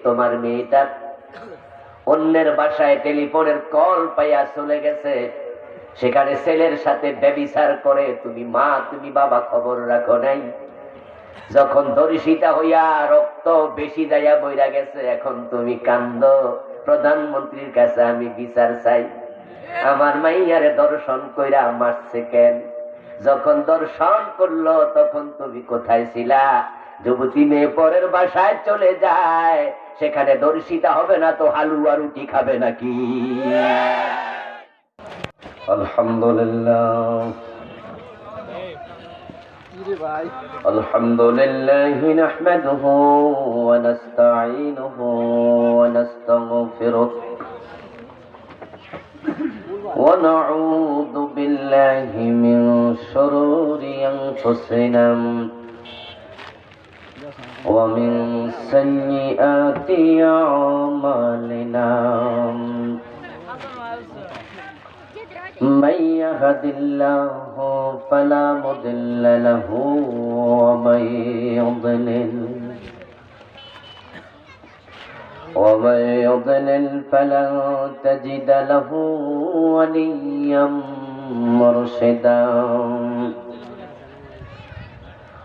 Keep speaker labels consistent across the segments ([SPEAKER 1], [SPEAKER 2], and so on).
[SPEAKER 1] তোমার মেয়েটা অন্যের বাসায় টেলিফোনের কল পাইয়া চলে গেছে, সেখানে ছেলের সাথে ব্যভিচার করে, তুমি মা তুমি বাবা খবর রাখো নাই। যখন ধর্ষিতা হইয়া রক্ত বেশি যাইয়া বইরা গেছে, এখন তুমি কান্দ, প্রধানমন্ত্রীর কাছে আমি বিচার চাই, আমার মাইয়ারে দর্শন কইরা মারছে কেন? যখন দর্শন করলো তখন তুমি কোথায় ছিলা? যুবতী মেয়ে পরের বাসায় চলে যায়, সেখানে দর্শিতা হবে না তো হালুয়া রুটি খাবে নাকি? আলহামদুলিল্লাহ আলহামদুলিল্লাহি নাহমাদুহু ওয়া নাস্তাঈনুহু ওয়া নাস্তাগফিরুহ ওয়া নাউযু বিল্লাহি মিন শুরুরি আনফুসিনা ওয়া মিন সাইয়্যাতি আ'মালিনা। من يهد الله فلا مضل له ومن يضلل فلن تجد له وليا مرشدا.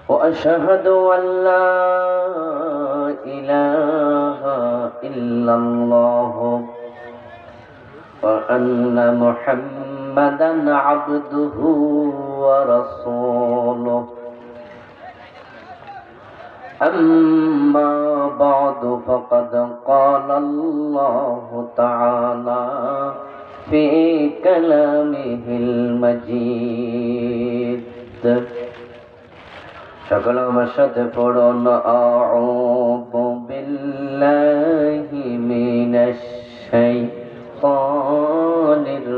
[SPEAKER 1] وأشهد أن لا إله إلا الله وأن محمدا عبده ورسوله. أما بعد فقد قال الله تعالى في كلامه المجيد. সকল আমার সাথে পড়ুন, আউযু বিল্লাহি মিনাশ শাইতানির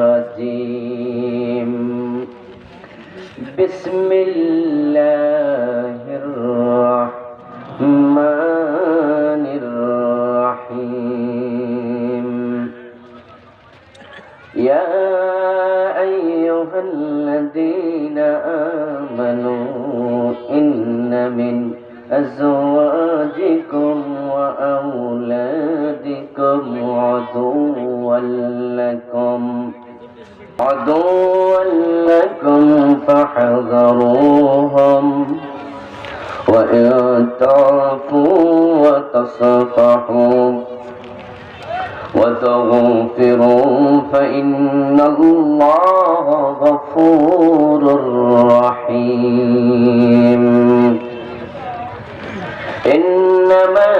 [SPEAKER 1] রাজিম। বিসমিল্লাহির রাহমানির রাহিম। ইয়া আইয়ুহাল্লাযীনা আমানু ইন্না মিন أزواجكم وأولادكم عدوا لكم فاحذروهم وإن تعفوا وتصفحوا وتغفروا فإن الله غفور رحيم. إنما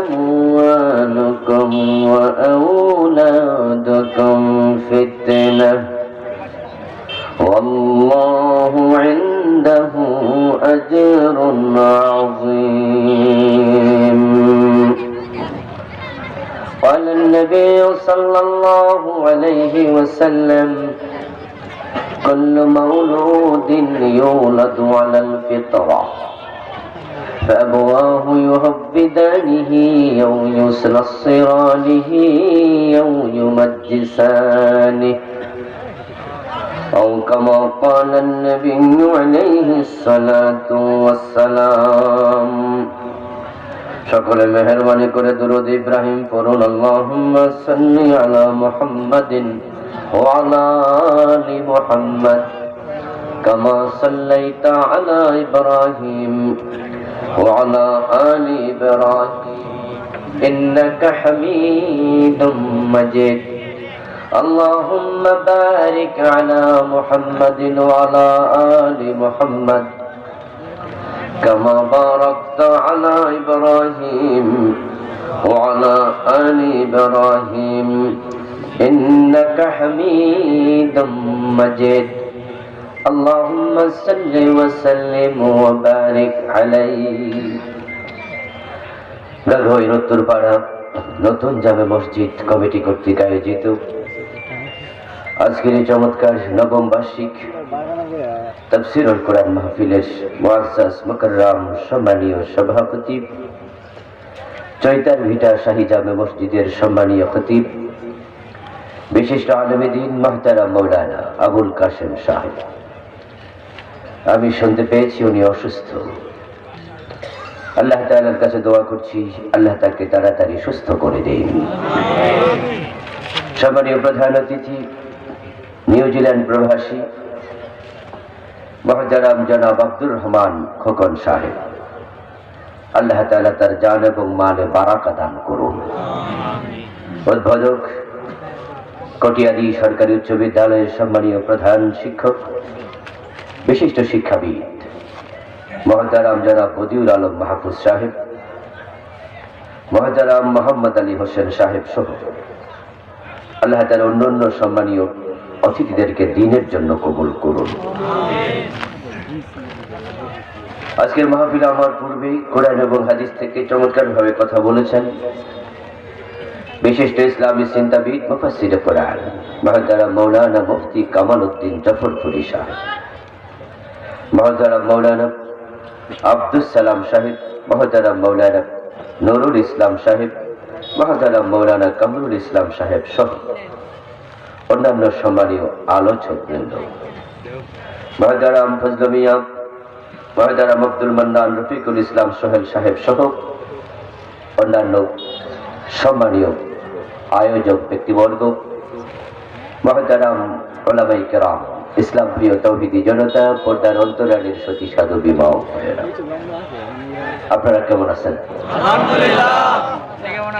[SPEAKER 1] أموالكم وأولادكم فتنة والله عنده أجر عظيم. قال النبي صلى الله عليه وسلم كل مولود يولد على الفطرة فأبواه يهودانه أو ينصرانه أو يمجسانه أو كما قال النبي عليه الصلاة والسلام. সকলে মেহেরবানি করে দুরূদ ইব্রাহিম পড়ুন। আল্লাহুম্মা সাল্লি আলা মুহাম্মাদিন ওয়া আলা আলি মুহাম্মাদ কামা সাল্লাইতা আলা ইব্রাহিম وعلى آل إبراهيم إنك حميد مجيد. اللهم بارك على محمد وعلى آل محمد كما باركت على إبراهيم وعلى آل إبراهيم إنك حميد مجيد. اللهم صل وسلم وبارك عليه. গাজীপুর উত্তরপাড়া নতুন জামে মসজিদ কমিটি কর্তৃক আয়োজিত আজকের এই চমৎকার নবম বার্ষিক তাফসীরুল কোরআন মাহফিলের মুআজ্জাজ মুকাররম সম্মানীয় সভাপতি, চৈতার ভিটা শাহী জামে মসজিদের সম্মানীয় খতিব, বিশিষ্ট আলেমে দ্বীন মুহতারাম মাওলানা আবুল কাশেম সাহেব, আমি শুনতে পেয়েছি উনি অসুস্থ। আল্লাহ তাআলার কাছে দোয়া করছি, আল্লাহ তাকে তাড়াতাড়ি সুস্থ করে দিন। সম্মানীয় প্রধান অতিথি, নিউজিল্যান্ড প্রবাসী মহতারাম জনাব আব্দুর রহমান খোকন সাহেব, আল্লাহ তাআলা তার জান এবং মালে বারাকা দান করুন। উদ্বোধক কটিয়াদি সরকারি উচ্চ বিদ্যালয়ের সম্মানীয় প্রধান শিক্ষক, বিশিষ্ট শিক্ষাবিদ মহতারাম জনাব বদিউল আলম মাহফুজ সাহেব, মহতারাম মোহাম্মদ আলী হোসেন সাহেব সহ আল্লাহ তাআলা অন্যান্য সম্মানীয় অতিথিদেরকে দ্বীনের জন্য কবুল করুন। আজকের মাহফিলে আমার পূর্বে কোরআন এবং হাদিস থেকে চমৎকারভাবে কথা বলেছেন বিশিষ্ট ইসলামী চিন্তাবিদ মুফাসসিরে কোরআন মহতারাম মৌলানা মুফতি কামাল উদ্দিন জফরপুরি সাহেব, মহতারাম মৌলানা আব্দুস সালাম সাহেব, মহতারাম মৌলানা নুরুল ইসলাম সাহেব, মহতারাম মৌলানা কামরুল ইসলাম সাহেব সহ অন্যান্য সম্মানীয় আলোচক বৃন্দ, মহতারাম ফজল মিয়া, মহতারাম আব্দুল মান্নান রফিকুল ইসলাম সোহেল সাহেব সহ অন্যান্য সম্মানীয় আয়োজক ব্যক্তিবর্গ, মহতারাম উলামায়ে কেরাম, ইসলাম প্রিয় তৌহিদি জনতা, পর্দার অন্তরালের সতী সাধু বিবাহ, আপনারা কেমন আছেন?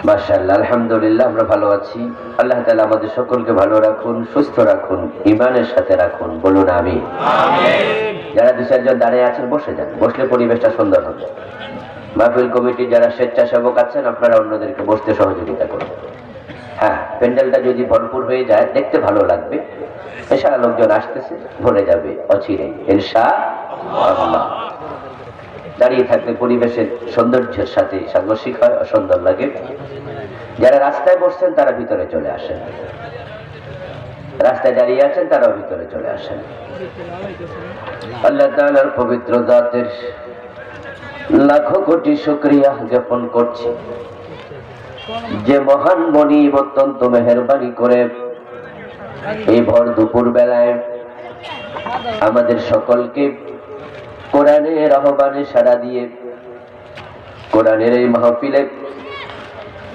[SPEAKER 1] মাশাআল্লাহ, আলহামদুলিল্লাহ, আমরা ভালো আছি। আল্লাহ তাআলা আমাদের সকলকে ভালো রাখুন, সুস্থ রাখুন, ঈমানের সাথে রাখুন, বলুন আমিন। যারা দু চারজন দাঁড়িয়ে আছেন বসে যান, বসলে পরিবেশটা সুন্দর হবে। মাহফিল কমিটির যারা স্বেচ্ছাসেবক আছেন আপনারা অন্যদেরকে বসতে সহযোগিতা করুন। হ্যাঁ, প্যান্ডেলটা যদি ভরপুর হয়ে যায় দেখতে ভালো লাগবে। ইনশাআল্লাহ লোকজন আসতেছে, ভরে যাবে অচিরেই ইনশাআল্লাহ। দাঁড়িয়ে থাকলে পরিবেশের সৌন্দর্যের সাথে সাংঘর্ষিক হয়, অসুন্দর লাগে। যারা রাস্তায় বসছেন তারা ভিতরে চলে আসেন, রাস্তায় দাঁড়িয়ে আছেন তারাও ভিতরে চলে আসেন। আল্লাহ তাআলার পবিত্র জাতের লাখো কোটি শুকরিয়া জ্ঞাপন করছি যে মহান মনিব অত্যন্ত মেহেরবানি করে এই ভর দুপুর বেলায় আমাদের সকলকে কোরআনের আহ্বানে সাড়া দিয়ে কোরআনের এই মাহফিলে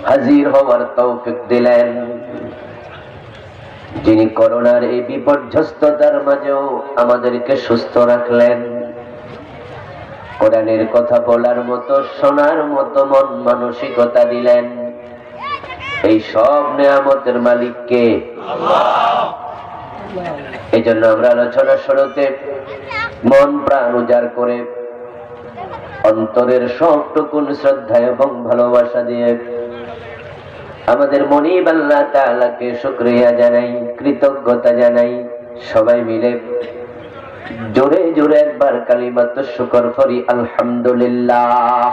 [SPEAKER 1] হাজির হওয়ার তৌফিক দিলেন, যিনি করোনার এই বিপর্যস্ততার মাঝেও আমাদেরকে সুস্থ রাখলেন, কোরআনের কথা বলার মতো শোনার মতো মন মানসিকতা দিলেন। এই সব নেয়ামতের মালিক কে? আল্লাহ। এই জন্য আমরা আলোচনা শুরুতে মন প্রাণ উজাড় করে অন্তরের সবটুকুন শ্রদ্ধা এবং ভালোবাসা দিয়ে আমাদের মনিব আল্লাহ তাআলাকে শুকরিয়া জানাই, কৃতজ্ঞতা জানাই। সবাই মিলে জোরে জোরে একবার কালিমাত শুকর করি আলহামদুলিল্লাহ।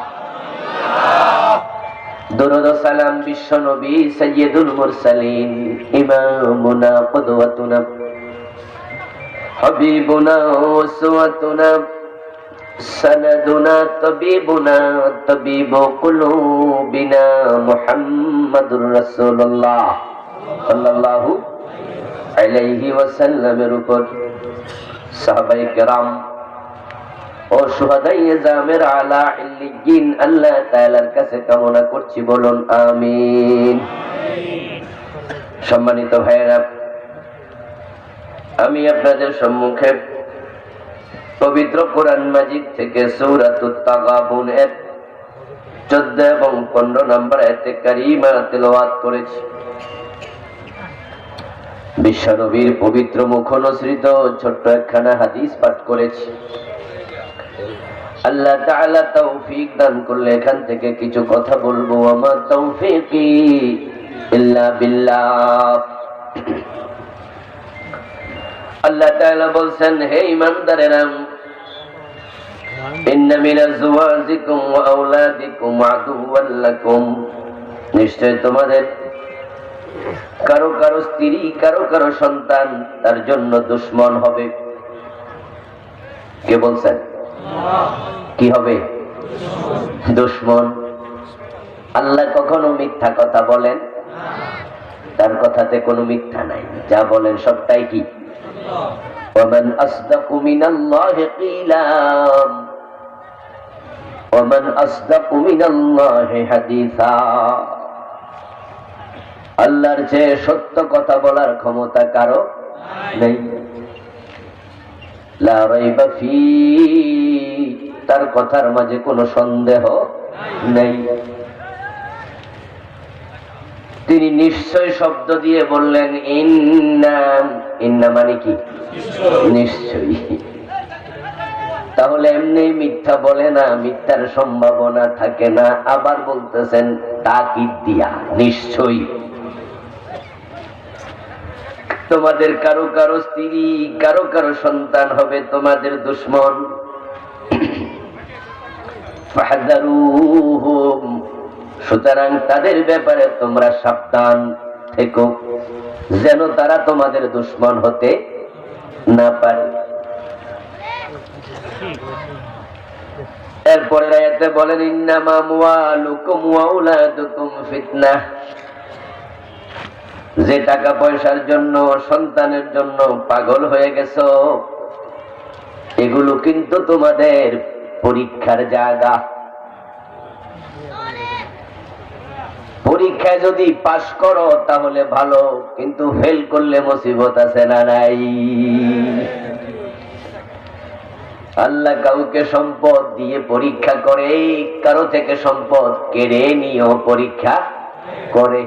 [SPEAKER 1] দরুদ ও সালাম বিশ্ব নবী সাইয়্যিদুল মুরসালিন ইমামুনা কুদওয়াতুনা হাবিবুনা উসওয়াতুনা সানাদুনা তাবিবুনা তাবিবু কুলুবিনা মুহাম্মাদুর রাসূলুল্লাহ সাল্লাল্লাহু আলাইহি ওয়াসাল্লামের উপর সাহাবায়ে কেরাম ও শুহাদায়ে জামের আলা ইল্লিয়িন আল্লাহ তাআলার কাছে কামনা করছি, বলুন আমিন। সম্মানিত ভাইয়েরা, আমি আপনাদের সম্মুখে পবিত্র কোরআন মাজিদ থেকে সূরাতুত তাগাবুন এর 14 এবং 15 নম্বর আয়াতে কারীমা তেলাওয়াত করেছি। বিশ্বনবীর পবিত্র মুখনসৃত ছোট্ট একখানা হাদিস পাঠ করেছি। আল্লাহ তাআলা তৌফিক দান করলে এখান থেকে কিছু কথা বলবো। আমার তৌফিকি ইল্লা বিল্লাহ। আল্লাহ তাআলা বলছেন, হে ঈমানদারেরা, ইন্না মিন আযওয়াজিকুম ওয়া আওলাদিকুম আদুওয়াল লাকুম, নিশ্চয় তোমাদের কারো কারো স্ত্রী, কারো কারো সন্তান তার জন্য দুশমন হবে। কে বলছেন? কি হবে? দুশমন। আল্লাহ কখনো মিথ্যা কথা বলেন? তার কথাতে কোনো মিথ্যা নাই, যা বলেন সবটাই কি? ওয়ামান আসদাকু মিনাল্লাহি কিলা। ওমান আসদাকু মিনাল্লাহি হাদিসা, আল্লাহর চেয়ে সত্য কথা বলার ক্ষমতা কারো নেই। লা রাইবা ফি, তার কথার মাঝে কোনো সন্দেহ নেই। তিনি নিশ্চয় শব্দ দিয়ে বললেন ইন্না, ইন্না মানে কি নিশ্চয়ই। তাহলে এমনি মিথ্যা বলে না, মিথ্যার সম্ভাবনা থাকে না। আবার বলতেছেন তাকিদ দিয়া নিশ্চয়ই। তোমাদের কারো কারো স্ত্রী, কারো কারো সন্তান হবে তোমাদের দুশমন। ফাহযারুহুম, সুতরাং তাদের ব্যাপারে তোমরা সাবধান থেকো, যেন তারা তোমাদের দুশমন হতে না পারে। এরপরে আয়াতে বলেন ইন্নামা আমওয়ালুকুম ওয়া আওলাদুকুম ফিতনাহ, যে টাকা পয়সার জন্য, সন্তানের জন্য পাগল হয়ে গেছো, এগুলো কিন্তু তোমাদের পরীক্ষার জায়গা। পরীক্ষায় যদি পাশ করো তাহলে ভালো, কিন্তু ফেল করলে মুসিবত আছে না নাই? আল্লাহ কাউকে সম্পদ দিয়ে পরীক্ষা করে, কারো থেকে সম্পদ কেড়ে নিয়েও পরীক্ষা করে।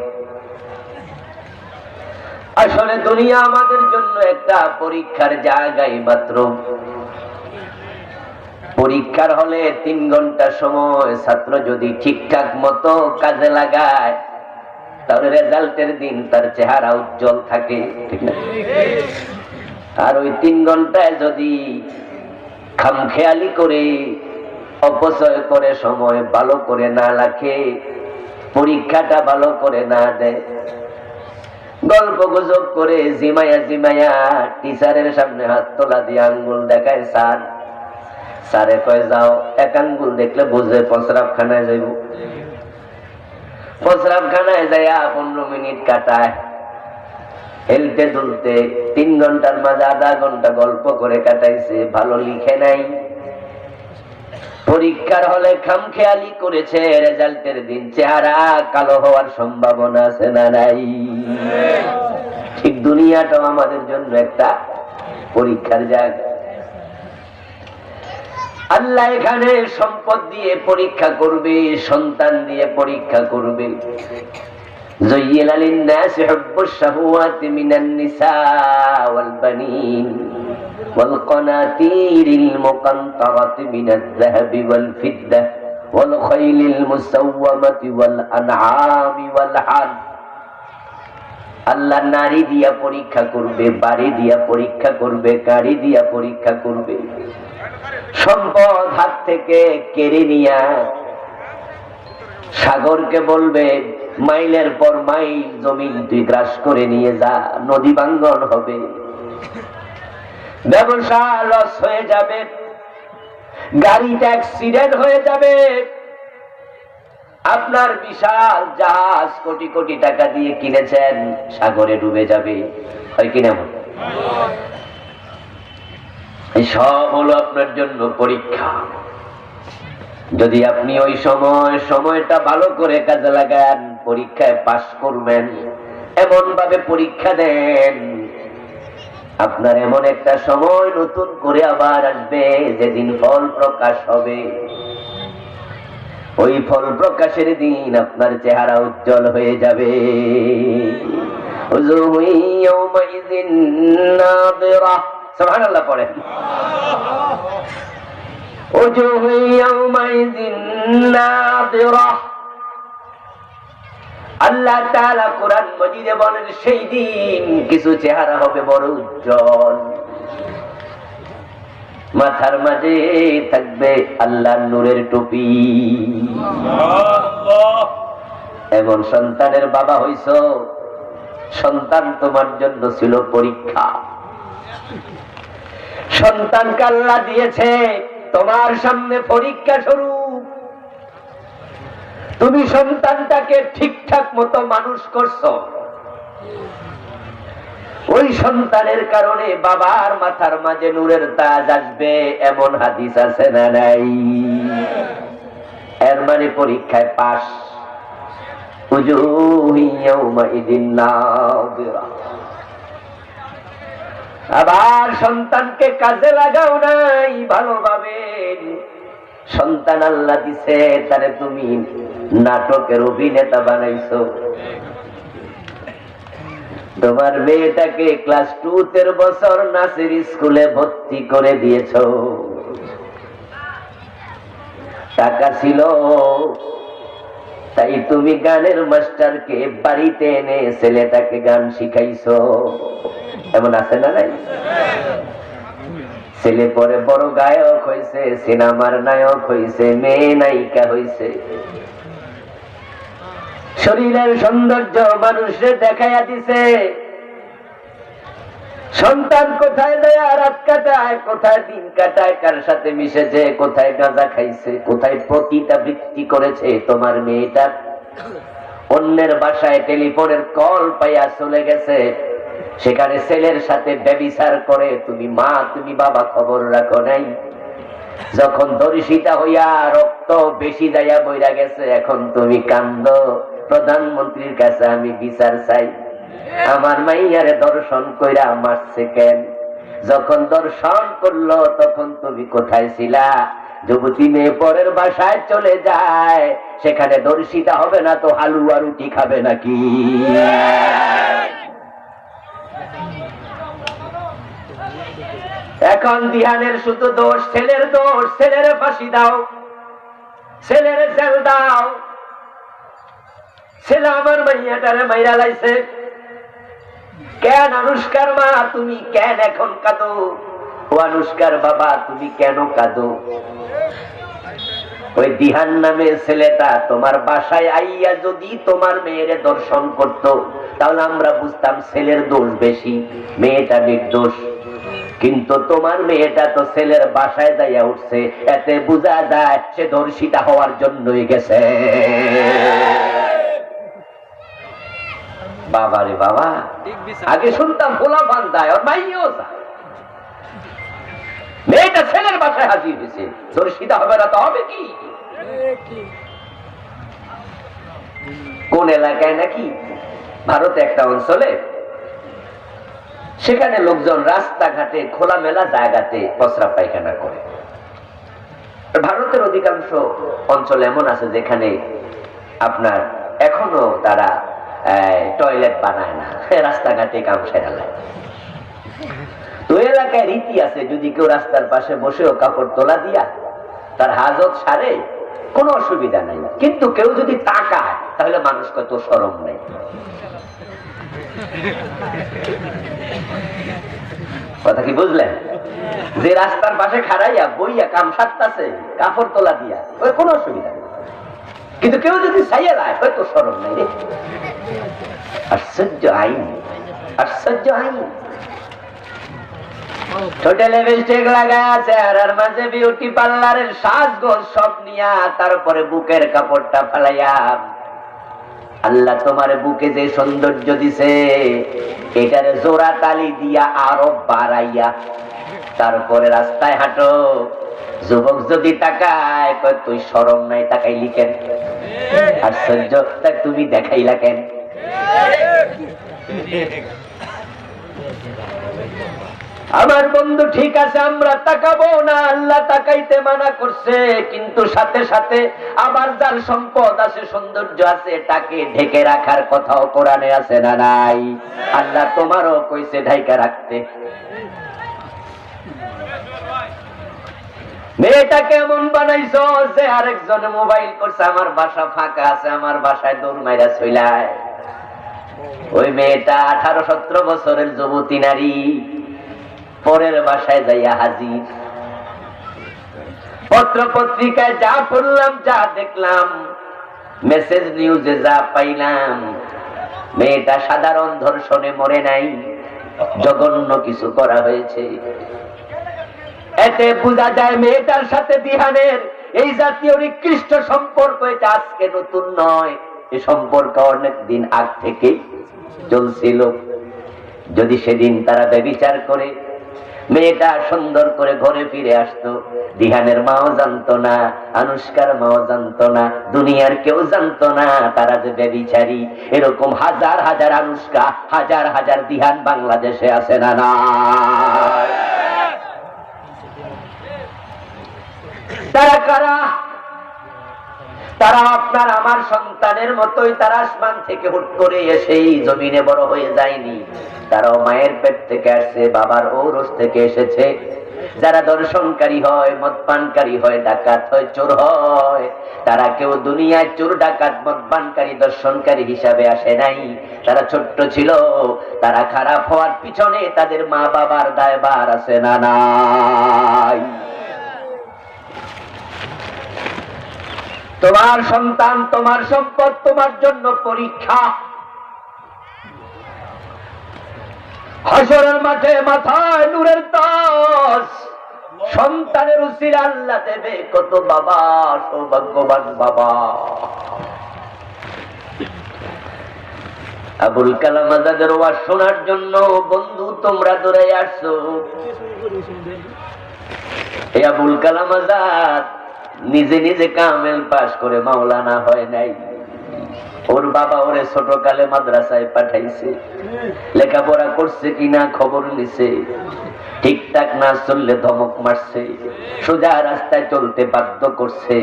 [SPEAKER 1] আসলে দুনিয়া আমাদের জন্য একটা পরীক্ষার জায়গায় মাত্র। পরীক্ষার হলে 3 ঘন্টা সময় ছাত্র যদি ঠিকঠাক মতো কাজে লাগায়, তাহলে রেজাল্টের দিন তার চেহারা উজ্জ্বল থাকে, ঠিক না? আর ওই 3 ঘন্টায় যদি খামখেয়ালি করে, অপচয় করে, সময় ভালো করে না রাখে, পরীক্ষাটা ভালো করে না দেয়, গল্প গুজব করে, জিমায়া জিমায়া টিচারের সামনে হাত তোলা দিয়ে আঙ্গুল দেখায় স্যার, স্যারে কয় যাও, এক আঙ্গুল দেখলে বুঝে প্রস্রাবখানায় যাইব। প্রস্রাবখানায় যাইয়া 15 মিনিট কাটায় হেলতে দুলতে, 3 ঘন্টার মাঝে আধা ঘন্টা গল্প করে কাটাইছে, ভালো লিখে নাই। পরীক্ষার হলে খামখেয়ালি করেছে, রেজাল্টের দিন চেহারা কালো হওয়ার সম্ভাবনা আছে না নাই? ঠিক দুনিয়াটাও আমাদের জন্য একটা পরীক্ষার জায়গা। আল্লাহ এখানে সম্পদ দিয়ে পরীক্ষা করবে, সন্তান দিয়ে পরীক্ষা করবে। زين للناس حب الشهوات من النساء والبنين والقناطير المقنطرة من الذهب والفضة والخيل المسومة والأنعام والحرث। আল্লাহ নারী দিয়া পরীক্ষা করবে, বাড়ি দিয়া পরীক্ষা করবে, গাড়ি দিয়া পরীক্ষা করবে। সম্পদ হাত থেকে কেড়ে নিয়া সাগরকে বলবে মাইলের পর মাইল জমিন তুই গ্রাস করে নিয়ে যা, নদী ভাঙ্গন হবে, ব্যবসা লস হয়ে যাবে, গাড়িটা অ্যাক্সিডেন্ট হয়ে যাবে, আপনার বিশাল জাহাজ কোটি কোটি টাকা দিয়ে কিনেছেন সাগরে ডুবে যাবে, হয় কিনা? এই সব হলো আপনার জন্য পরীক্ষা। যদি আপনি ওই সময়টা ভালো করে কাজে লাগান, পরীক্ষায় পাশ করবেন, এমন ভাবে পরীক্ষা দেন, আপনার এমন একটা সময় নতুন করে আবার আসবে যেদিন ফল প্রকাশ হবে। ওই ফল প্রকাশের দিন আপনার চেহারা উজ্জ্বল হয়ে যাবে। সুবহানাল্লাহ পড়েন। আল্লাহ তাআলা কোরআন মাজিদে বলেন সেই দিন কিছু চেহারা হবে বড় উজ্জ্বল, মাথার মাঝে থাকবে আল্লাহর নূরের টুপি। এমন সন্তানের বাবা হইছো, সন্তান তোমার জন্য ছিল পরীক্ষা। সন্তানকে আল্লাহ দিয়েছে তোমার সামনে পরীক্ষা স্বরূপ। তুমি সন্তানটাকে ঠিকঠাক মতো মানুষ করছো, ওই সন্তানের কারণে বাবার মাথার মাঝে নূরের তাজ আসবে, এমন হাদিস আছে না নাই? এর মানে পরীক্ষায় পাস। আবার সন্তানকে কাজে লাগাও নাই ভালোভাবে। সন্তান আল্লাহ দিছে, তারে তুমি নাটকের অভিনেতা বানাইছো। তোমার মেয়েটাকে ক্লাস 2 বছর নাচের স্কুলে ভর্তি করে দিয়েছো। টাকা ছিল তাই তুমি গানের মাস্টারকে বাড়িতে এনে ছেলেটাকে গান শিখাইছো। এমন আছে না নাই? ছেলে পরে বড় গায়ক হয়েছে, সিনেমার নায়ক হয়েছে, মেয়ে নায়িকা হয়েছে। শরীরের সৌন্দর্য মানুষে দেখাইয়া দিছে। সন্তান কোথায় দেয়া রাত কাটায়, কোথায় দিন কাটায়, কার সাথে মিশেছে, কোথায় গাঁজা খাইছে, কোথায় পতিতাবৃত্তি করেছে। তোমার মেয়েটা অন্যের বাসায় টেলিফোনের কল পাইয়া চলে গেছে, সেখানে ছেলের সাথে ব্যভিচার করে। তুমি মা তুমি বাবা খবর রাখো নাই। যখন দর্শিতা হইয়া রক্ত বেশি যাইয়া বইরা গেছে, এখন তুমি কান্দ, প্রধানমন্ত্রীর কাছে আমি বিচার চাই। আমার মাইয়ারে দর্শন কইরা মারছে কেন? যখন দর্শন করলো তখন তুমি কোথায় ছিলা? যুবতী মেয়ে পরের বাসায় চলে যায়, সেখানে দর্শিতা হবে না তো হালুয়া রুটি খাবে নাকি? এখন দিহানের শুধু দোষ, ছেলের দোষ। ছেলের ফাঁসি দাও, ছেলের জেল দাও। ছেলে আমার মাইয়াটারে মাইরা লাইছে। কেন আনুষ্কার মা তুমি কেন এখন কাঁদো? ও আনুষ্কার বাবা তুমি কেন কাঁদো? ওই দিহান নামে ছেলেটা তোমার বাসায় আইয়া যদি তোমার মেয়েরে দর্শন করত, তাহলে আমরা বুঝতাম ছেলের দোষ বেশি, মেয়েটা নির্দোষ। কিন্তু তোমার মেয়েটা তো ছেলের বাসায় যাইয়া উঠছে, এতে বোঝা যায় সে ধর্ষিতা হওয়ার জন্যই গেছে। বাবারে বাবা, আগে শুনতাম ভোলা বান্ধায় ওর মাইও যায়, মেয়েটা ছেলের বাসায় হাজির হয়েছে, ধর্ষিতা হবে না তো হবে কি? কোন এলাকায় নাকি ভারতে একটা অঞ্চলে, সেখানে লোকজন রাস্তাঘাটে খোলামেলা জায়গাতে প্রস্রাব পায়খানা করে। ভারতের অধিকাংশ অঞ্চল এমন আছে যেখানে আপনার এখনো তারা টয়লেট বানায় না, রাস্তাঘাটে কাম সেরালায়। তো এলাকায় রীতি আছে, যদি কেউ রাস্তার পাশে বসেও কাপড় তোলা দিয়া তার হাজত সারে, কোনো অসুবিধা নাই। কিন্তু কেউ যদি তাকায় তাহলে মানুষ কত শরম নেই। কথা কি বুঝলেন? যে রাস্তার পাশে খাড়াইয়া বইয়া কাম সারতাছে কাপড় তোলা দিয়া, ওই কোনো অসুবিধা নেই। কিন্তু কেউ যদি চাইয়া দেয় হয়তো শরম নেই রে। আশ্চর্য আইন, আশ্চর্য আইন। ছোটে লিপস্টিক লাগায় আছে আর মাঝে বিউটি পার্লারের সাজগোজ সব নিয়া, তারপরে বুকের কাপড়টা ফালাইয়া। আল্লাহ তোমার বুকে যে সৌন্দর্য দিছে, এটারে জোড়া তালি দিয়া আরো বাড়াইয়া তারপরে রাস্তায় হাঁটো। যুবক যদি তাকায় কয় তুই শরম নাই, তাকাইলি কেন? আশ্চর্য, তুমি দেখাইলা কেন? আমার বন্ধু ঠিক আছে, আমরা তাকাবো না, আল্লাহ তাকাইতে মানা করছে, কিন্তু সাথে সাথে আবার যার সম্পদ আছে সৌন্দর্য আছে তাকে ঢেকে রাখার কথাও কোরআনে আছে না নাই? আল্লাহ তোমারও কইছে ঢাইকা রাখতে। মেয়েটা কেমন বানাইছো যে আরেকজনে মোবাইল করছে, আমার বাসা ফাঁকা আছে, আমার বাসায় দৌড় মাইরা চইলায়। ওই মেয়েটা 18-17 বছরের যুবতী নারী, পরের বাসায় যাইয়া হাজির। পত্র পত্রিকায় যা পড়লাম, যা দেখলাম, মেসেজ নিউজে যা পাইলাম, মেয়েটা সাধারণ ধর্ষণে মরে নাই, জঘন্য কিছু করা হয়েছে। এতে বোঝা যায় মেয়েটার সাথে দিহানের এই জাতীয় নিকৃষ্ট সম্পর্ক এটা আজকে নতুন নয়, এই সম্পর্ক অনেক দিন আগ থেকেই চলছিল। যদি সেদিন তারা ব্যভিচার করে মেয়েটা সুন্দর করে ঘরে ফিরে আসতো। দিহানের মাও জানতো না, আনুষ্কার মাও জানতো না, দুনিয়ার কেউ জানতো না তারা যে ব্যভিচারী। এরকম হাজার হাজার আনুষ্কা, হাজার হাজার দিহান বাংলাদেশে আছে না না? তারা কারা? তারা আপনার আমার সন্তানের মতোই। তারা আসমান থেকে হুট করে এসেই জমিনে বড় হয়ে যায়নি। তারাও মায়ের পেট থেকে আসছে, বাবার ঔরস থেকে এসেছে। যারা দর্শনকারী হয়, মদপানকারী হয়, ডাকাত হয়, চোর হয়, তারা কেউ দুনিয়ায় চোর, ডাকাত, মদপানকারী, দর্শনকারী হিসাবে আসে নাই। তারা ছোট্ট ছিল। তারা খারাপ হওয়ার পিছনে তাদের মা বাবার দায়ভার আছে না নাই? তোমার সন্তান, তোমার সম্পদ তোমার জন্য পরীক্ষা। হাসরের মাঠে মাথায় নূরের তাজ সন্তানের উসিলা আল্লাহ দেবে কত বাবা, সৌভাগ্যবান বাবা। আবুল কালাম আজাদের ওয়াজ শোনার জন্য বন্ধু তোমরা দৌড়ে আসছো। এই আবুল কালাম আজাদ নিজে নিজে কামেল পাশ করে মাওলানা হয় নাই। ওর বাবা ওরে ছোটকালে মাদ্রাসায় পাঠাইছে, লেখাপড়া করছে কিনা খবর নিছে, ঠিকঠাক না চললে ধমক মারছে, সোজা রাস্তায় চলতে বাধ্য করছে।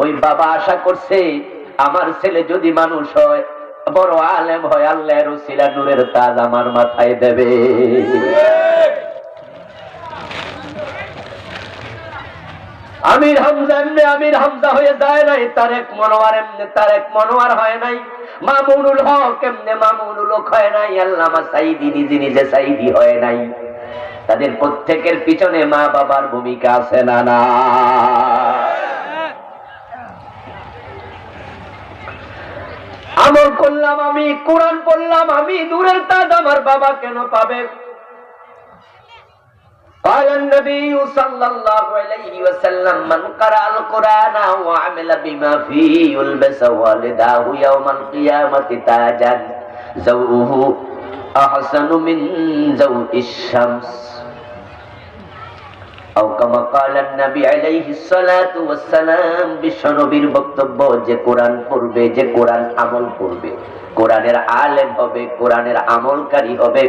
[SPEAKER 1] ওই বাবা আশা করছে আমার ছেলে যদি মানুষ হয়, বড় আলেম হয়, আল্লাহর উসিলা নূরের তাজ আমার মাথায় দেবে। আমির হামজা এমনি আমির হামজা হয়ে যায় নাই, তারেক মনোয়ার এমনি তারেক মনোয়ার হয় নাই, মামুনুল হক এমনি মামুনুল হক হয় নাই, আল্লামা সাইদি নিজে নিজে সাইদি হয় নাই। তাদের প্রত্যেকের পিছনে মা বাবার ভূমিকা আছে না না? আমল করলাম আমি, কোরআন পড়লাম আমি, নূরের তাজ আমার বাবা কেন পাবে? قال النبي صلى الله عليه وسلم من قرأ القرآن وعمل بما فيه يلبس والداه يوم القيامة تاجا زوءه أحسن من زوء الشمس أو كما قال النبي عليه الصلاة والسلام। বিশ্বনবীর বক্তব্য, যে কোরআন পড়বে, যে কোরআন আমল করবে, কোরআনের আলেম হবে, কোরআনের আমলকারী হবে,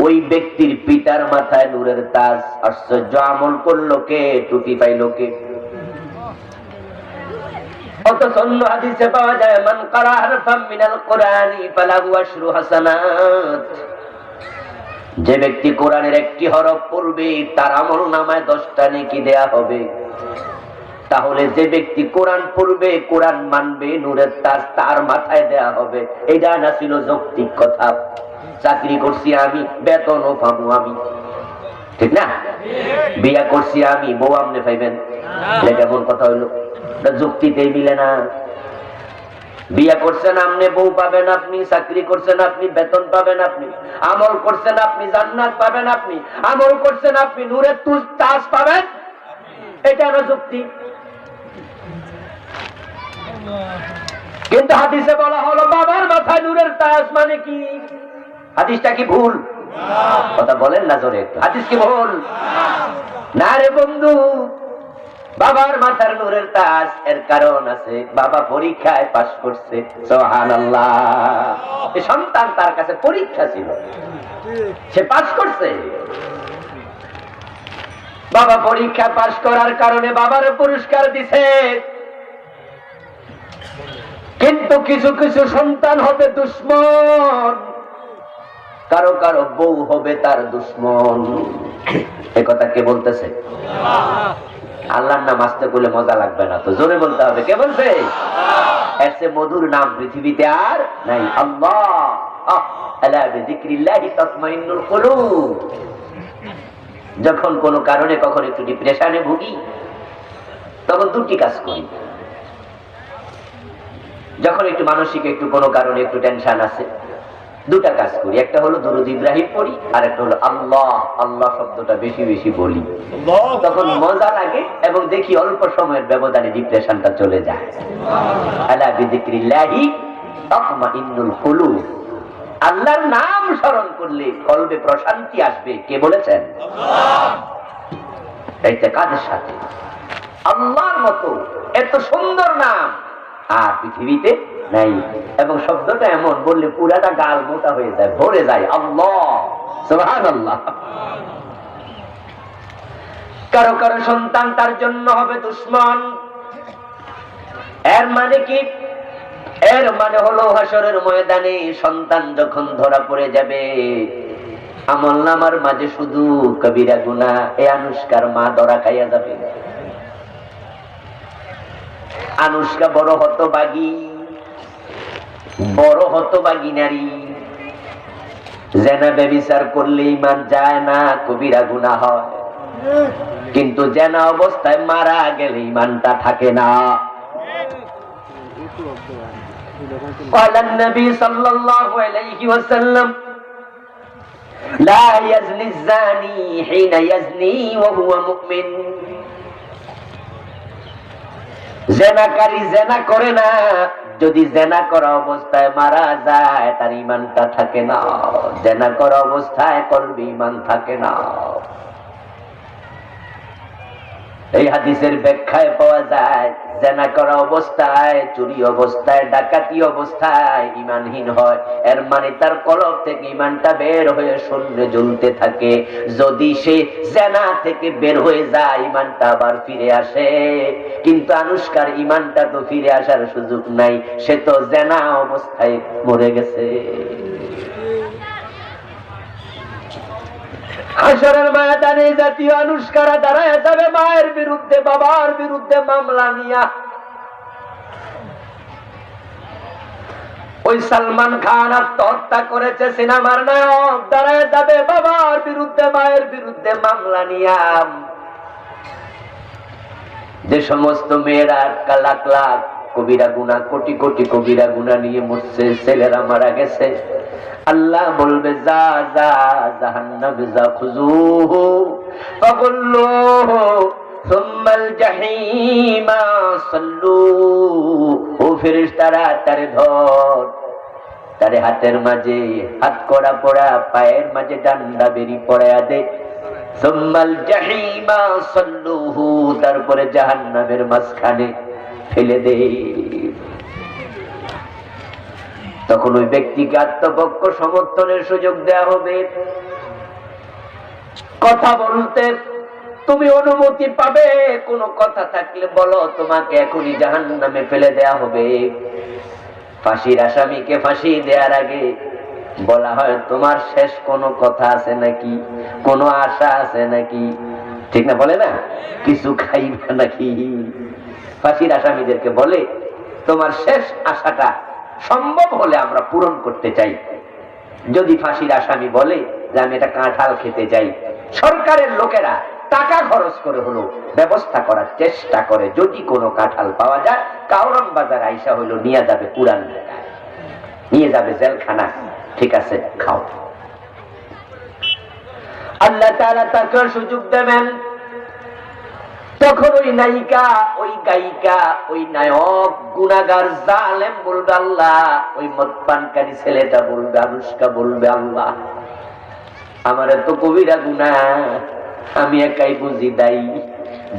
[SPEAKER 1] ওই ব্যক্তির পিতার মাথায় নূরের তাজ। আশ্চর্য, আমল করলো কে, টুপি পাইল কে? অথচ অন্য হাদিসে পাওয়া যায় মান কারা হারফাম মিনাল কুরআনি ফালাহু আশরু হাসানাত। যে ব্যক্তি কোরআনের একটি হরফ পড়বে তার আমল নামায় 10টা নেকি দেয়া হবে। তাহলে যে ব্যক্তি কোরআন পড়বে, কোরআন মানবে, নূরের তাজ তার মাথায় দেয়া হবে। এটা না ছিল যৌক্তিক কথা? চাকরি করছি আমি, বেতনও পাবো আমি, ঠিক না? বিয়া করছি আমি, বউ আপনি পাইবেন, কেমন কথা হইলো? যুক্তিতেই মিলে না। বিয়া করছেন আপনি, বউ পাবেন আপনি, চাকরি করছেন আপনি, বেতন পাবেন আপনি, আমল করছেন আপনি, জান্নাত পাবেন আপনি, আমল করছেন আপনি, নূরের তাজ পাবেন। এটা না যুক্তি? কিন্তু হাদিসে বলা হলো বাবার মাথায় নূরের তাজ, মানে কি? হাদিসটা কি ভুল? কথা বলেন না জোরে। হাদিস কি ভুল? না রে বন্ধু, বাবার মাথার নূরের তাজ এর কারণ আছে। বাবা পরীক্ষায় পাশ করছে, সুবহানাল্লাহ। এই সন্তান তার কাছে পরীক্ষা ছিল, সে পাশ করছে। বাবা পরীক্ষা পাশ করার কারণে বাবার পুরস্কার দিছে। কিন্তু কিছু কিছু সন্তান হবে দুশ্মন, কারো কারো বউ হবে তার দুশ্মন। এ কথা কে বলতেছে? আল্লাহর নাম আসতে বলে মজা লাগবে না তো, জোরে বলতে হবে। কে বলছে? এর চেয়ে মধুর নাম পৃথিবীতে আর নাই, আল্লাহ। আলা বিযিকরিল্লাহি তাতমাইন্নুল কুলুব। যখন কোনো কারণে কখন একটু ডিপ্রেশনে ভুগি, তখন দুটি কাজ করি। যখন একটু মানসিক একটু কোনো কারণে একটু টেনশন আছে, দুটা কাজ করি। একটা হলো দুরূদ ইব্রাহিম পড়ি, আর একটা হলো আল্লাহ আল্লাহ শব্দটা বেশি বেশি বলি। তখন মজা লাগে এবং দেখি অল্প সময়ের ব্যবধানে ডিপ্রেশনটা চলে যায়। আলা বিযিকরিল্লাহি তাতমাইন্নুল কুলুব। আল্লাহর নাম স্মরণ করলে কলবে প্রশান্তি আসবে, কে বলেছেন? আল্লাহ। এইটা কাদের সাথে আল্লাহর মতো এত সুন্দর নাম আর পৃথিবীতে নাই। এবং শব্দটা এমন বললে পুরাটা গাল মোটা হয়ে যায়, ভরে যায়। আল্লাহ, সুবহানাল্লাহ। কারো কারো সন্তান তার জন্য হবে দুশ্মন। এর মানে কি? এর মানে হলো হাসরের ময়দানে সন্তান যখন ধরা পড়ে যাবে, আমলনামার মাঝে শুধু কবিরা গুনাহ, এই আনুষ্কার মা ধরা খাইয়া যাবে। আনুষ্কা বড় হতভাগী, বড় হতভাগী নারী। জেনা ব্যভিচার করলে ঈমান যায় না, কবিরা গুনাহ হয়। কিন্তু জেনা অবস্থায় মারা গেলে ঈমানটা থাকে না। قال النبي صلى الله عليه وسلم لا يزني الزاني حين يزني وهو مؤمن। জেনাকারী জেনা করে না, যদি জেনা করা অবস্থায় মারা যায় তার ঈমানটা থাকে না। জেনা করা অবস্থায় কলবে ঈমান থাকে না। এই হাদিসের ব্যাখ্যায় পাওয়া যায় জেনা করা অবস্থায়, চুরি অবস্থায়, ডাকাতি অবস্থায় ঈমানহীন হয়। এর মানে তার কলব থেকে ঈমানটা বের হয়ে শূন্যে জ্বলতে থাকে। যদি সে জেনা থেকে বের হয়ে যায় ঈমানটা আবার ফিরে আসে। কিন্তু আনুষ্কার ঈমানটা তো ফিরে আসার সুযোগ নাই, সে তো জেনা অবস্থায় মরে গেছে। হাসরের ময়দানে জাতীয় আনুষ্কারা দাঁড়ায় যাবে মায়ের বিরুদ্ধে, বাবার বিরুদ্ধে মামলা নিয়া। ওই সালমান খান আত্মহত্যা করেছে, সিনেমার নায়ক দাঁড়ায় যাবে বাবার বিরুদ্ধে, মায়ের বিরুদ্ধে মামলা নিয়া। যে সমস্ত মেয়েরা লাখ লাখ কবিরা গুনাহ, কোটি কোটি কবিরা গুনাহ নিয়ে মরছে, ছেলেরা মারা গেছে, আল্লাহ বলবে যা যা জাহান্নামে যা, খুজুহু ফাগুল্লুহু সুম্মাল জাহিমা সাল্লু। ও ফেরেশতারা তারে ধর, তারে হাতের মাঝে হাত কড়া পড়া, পায়ের মাঝে ডান্ডা বেরি পড়ায়া দে। সুম্মাল জাহিমা সাল্লুহু, তারপরে জাহান্নামের মাঝখানে ফেলে দে। তখন ওই ব্যক্তিকে আত্মপক্ষ সমর্থনের সুযোগ দেয়া হবে। কথা বলতে তুমি অনুমতি পাবে, কোনো কথা থাকলে বলো, তোমাকে এখনই জাহান্নামে ফেলে দেয়া হবে। ফাঁসির আসামিকে ফাঁসি দেওয়ার আগে বলা হয় তোমার শেষ কোনো কথা আছে নাকি, কোনো আশা আছে নাকি? ঠিক না, বলে না কিছু খাইবা নাকি? ফাঁসির আসামিদেরকে বলে তোমার শেষ আশাটা সম্ভব হলে আমরা পূরণ করতে চাই। যদি ফাঁসির আসামি বলে যে আমি এটা কাঁঠাল খেতে চাই, সরকারের লোকেরা টাকা খরচ করে হলো ব্যবস্থা করার চেষ্টা করে, যদি কোনো কাঁঠাল পাওয়া যায় কাউরান বাজার আইসা হইলো নিয়ে যাবে, পুরান ঢাকায় নিয়ে যাবে জেলখানা। ঠিক আছে, খাও। আল্লাহ তাআলা তাকে সুযোগ দেবেন। তখন ওই নায়িকা, ওই গায়িকা, ওই নায়ক, গুনাহগার, জালেম বলবে আল্লাহ, ওই মদপানকারী ছেলেটা বলবে, আনুষ্কা বলবে আল্লাহ আমার এত কবিরা গুনাহ, আমি একাই বুঝি দায়ী।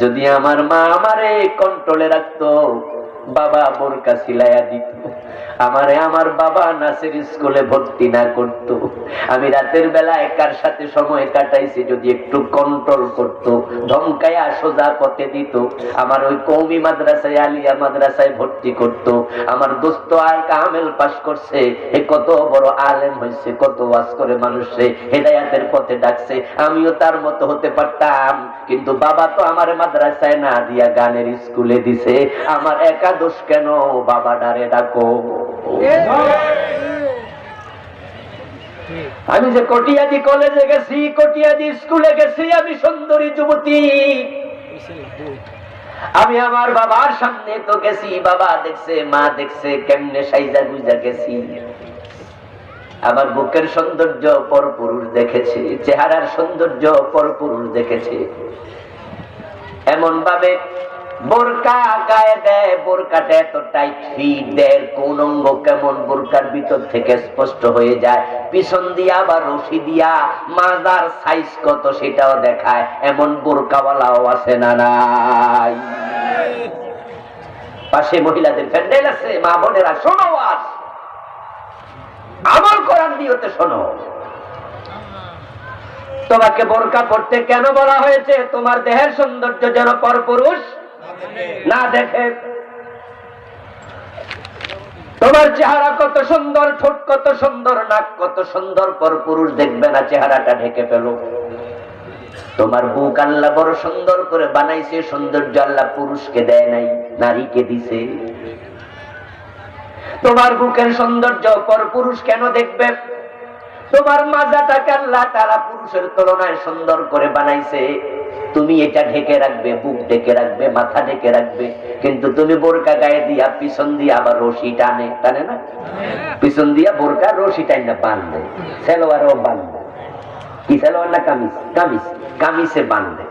[SPEAKER 1] যদি আমার মা আমারে কন্ট্রোলে রাখতো, বাবা বোরকা সিলাইয়া দিত, আমারে আমার বাবা নাসের স্কুলে ভর্তি না করতো, আমি রাতের বেলা একার সাথে সময় কাটাইছি যদি একটু কন্ট্রোল করতো, ধমকায়া সোজা পথে দিত, আমার ওই কওমি মাদ্রাসায়, আলিয়া মাদ্রাসায় ভর্তি করতো, আমার দোস্ত আর কামেল পাস করছে, এ কত বড় আলেম হয়েছে, কত ওয়াজ করে মানুষে হেদায়াতের পথে ডাকছে, আমিও তার মতো হতে পারতাম। কিন্তু বাবা তো আমার মাদ্রাসায় না দিয়া গানের স্কুলে দিছে, আমার একা দোষ কেন? বাবা ডারে ডাকো। আমি যে কটিয়াদি কলেজে গেছি, কটিয়াদি স্কুলে গেছি, আমি সুন্দরী যুবতী, আমি আমার বাবার সামনে তো গেছি, বাবা দেখছে, মা দেখছে, কেমনে সাইজা গুজা গেছি, আমার বুকের সৌন্দর্য পরপুরুষ দেখেছে, চেহারার সৌন্দর্য পরপুরুষ দেখেছে। এমন ভাবে বোরকা গায়ে দেয়, বোরকাটা এত টাইট ফিট দেয়, কোন অঙ্গ কেমন বোরকার ভিতর থেকে স্পষ্ট হয়ে যায়। পিছন দিয়া আবার রশি দিয়া মাজার সাইজ কত সেটাও দেখায়। এমন বোরকাওয়ালাও আছে না নাই? পাশে মহিলাদের প্যান্ডেল আছে। মা বোনেরা শোনো, আজ আমল কোরআন দিয়েতে শোনো। তোমাকে বোরকা পড়তে কেন বলা হয়েছে? তোমার দেহের সৌন্দর্য যেন পরপুরুষ না দেখে। তোমার চেহারা কত সুন্দর, ঠোঁট কত সুন্দর, নাক কত সুন্দর, পরপুরুষ দেখবে না, চেহারাটা ঢেকে ফেলো। তোমার বুক আল্লাহ বড় সুন্দর করে বানাইছে, সৌন্দর্য আল্লাহ পুরুষকে দেয় নাই, নারীকে দিছে। তোমার বুকের সৌন্দর্য পরপুরুষ কেন দেখবে? তোমার মাজাটাকে আল্লাহ তাআলা পুরুষের তুলনায় সুন্দর করে বানাইছে। তুমি এটা ঢেকে রাখবে, বুক ঢেকে রাখবে, মাথা ঢেকে রাখবে, কিন্তু তুমি বোরকা গায়ে দিয়া পিছন দিয়ে আবার রশি টানে, টানে না? পিছন দিয়া বোরকা রশি টাইনা বাঁধে, সেলোয়ারও বাঁধে। কি সেলোয়ার না কামিজ? কামিজ, কামিজে বাঁধে।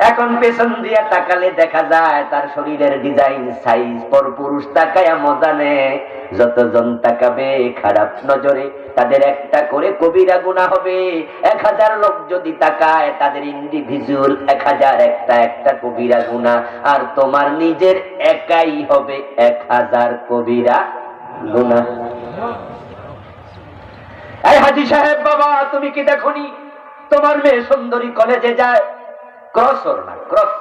[SPEAKER 1] এখন পেছন দিয়া তাকালে দেখা যায় তার শরীরের ডিজাইন, সাইজ। পর পুরুষ তাকায়া মজা নেয়। যতজন তাকাবে খারাপ নজরে তাদের একটা করে কবিরা গুনাহ হবে। 1000 লোক যদি তাকায় তাদের ইন্ডিভিজুয়াল 1000 একটা কবিরা গুনাহ, আর তোমার নিজের একাই হবে 1000 কবিরা গুনাহ। এই হাজী সাহেব বাবা, তুমি কি দেখোনি তোমার মেয়ে সুন্দরী কলেজে যায়, ক্রস ওড়না, ক্রস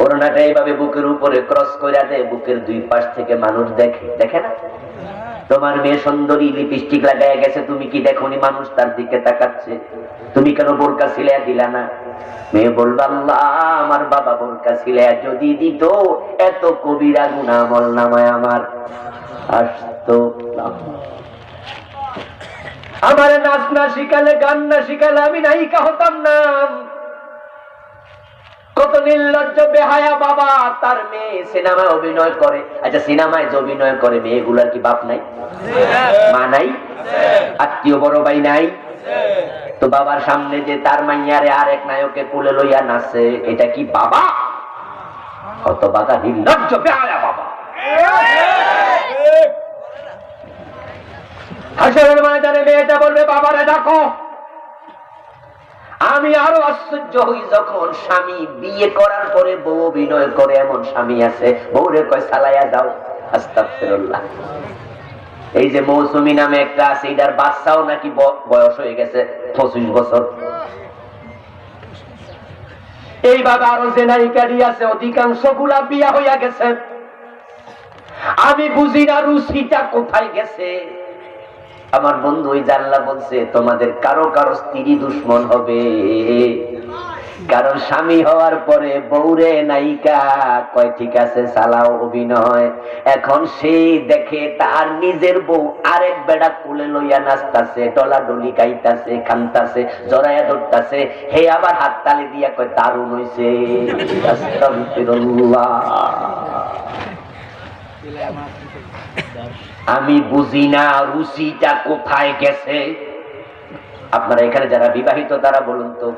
[SPEAKER 1] ওড়নাটা এইভাবে বুকের উপরে ক্রস করে দেয়, বুকের দুই পাশ থেকে মানুষ দেখে, দেখে না? তোমার মেয়ে সুন্দরী লিপস্টিক লাগায় গেছে, তুমি কি দেখোনি মানুষ তার দিকে তাকাচ্ছে? তুমি কেন বোরকা সিলাইয়া দিলা না? মেয়ে বলবে, আল্লাহ আমার বাবা বোরকা সিলাইয়া যদি দিত এত কবিরা গুনাহ আমল নামায় আমার আসতো না। আমার নাচ না শিখালে, গান না শিখালে আমি নায়িকা হতাম না। কত নির্লজ্জ বেহায়া বাবা, তার মেয়ে সিনেমায় অভিনয় করে। আচ্ছা, সিনেমায় যে অভিনয় করে মেয়েগুলার কি বাপ নাই, মা নাই, আত্মীয় বড় ভাই নাই? তো বাবার সামনে যে তার মাইয়ারে আর এক নায়কে কোলে লইয়া নাচে, এটা কি বাবা? কত বাবা নির্লজ্জ বেহায়া বাবা। হাসরের ময়দানে মেয়েটা বলবে, বাবারে ডাকো। আমি আরো আশ্চর্য হই যখন স্বামী বিয়ে করার পরে বউ অভিনয় করে। এমন স্বামী আছে, বউরে কয় সালাইয়া যাও। আস্তাগফিরুল্লাহ। এই যে মৌসুমী নামে একটা আছে, এটার বাচ্চাও নাকি বয়স হয়ে গেছে 25 বছর। এইভাবে আরো যে নায়িকারি আছে, অধিকাংশ গুলা বিয়া হইয়া গেছে। আমি বুঝি না রুচিটা কোথায় গেছে। আমার বন্ধু ওই জাল্লা বলছে, তোমাদের কারো কারো স্ত্রী দুশ্মন হবে, কারণ স্বামী হওয়ার পরে বউরে নায়িকা কয় ঠিক আছে চালাও অভিনয়। এখন সেই দেখে তার নিজের বউ আরেক বেড়া কুলে লইয়া নাচতাছে, ডলাডলি গাইতাছে, কান্তাছে, জড়াইয়া ধরতাছে, হে আবার হাত তালি দিয়া কয় দারুণ হইছে। আস্তাগফিরুল্লাহ। আমি বুঝি না রুচিটা কোথায় গেছে। আপনারা এখানে যারা বিবাহিত তারা বলুন তো,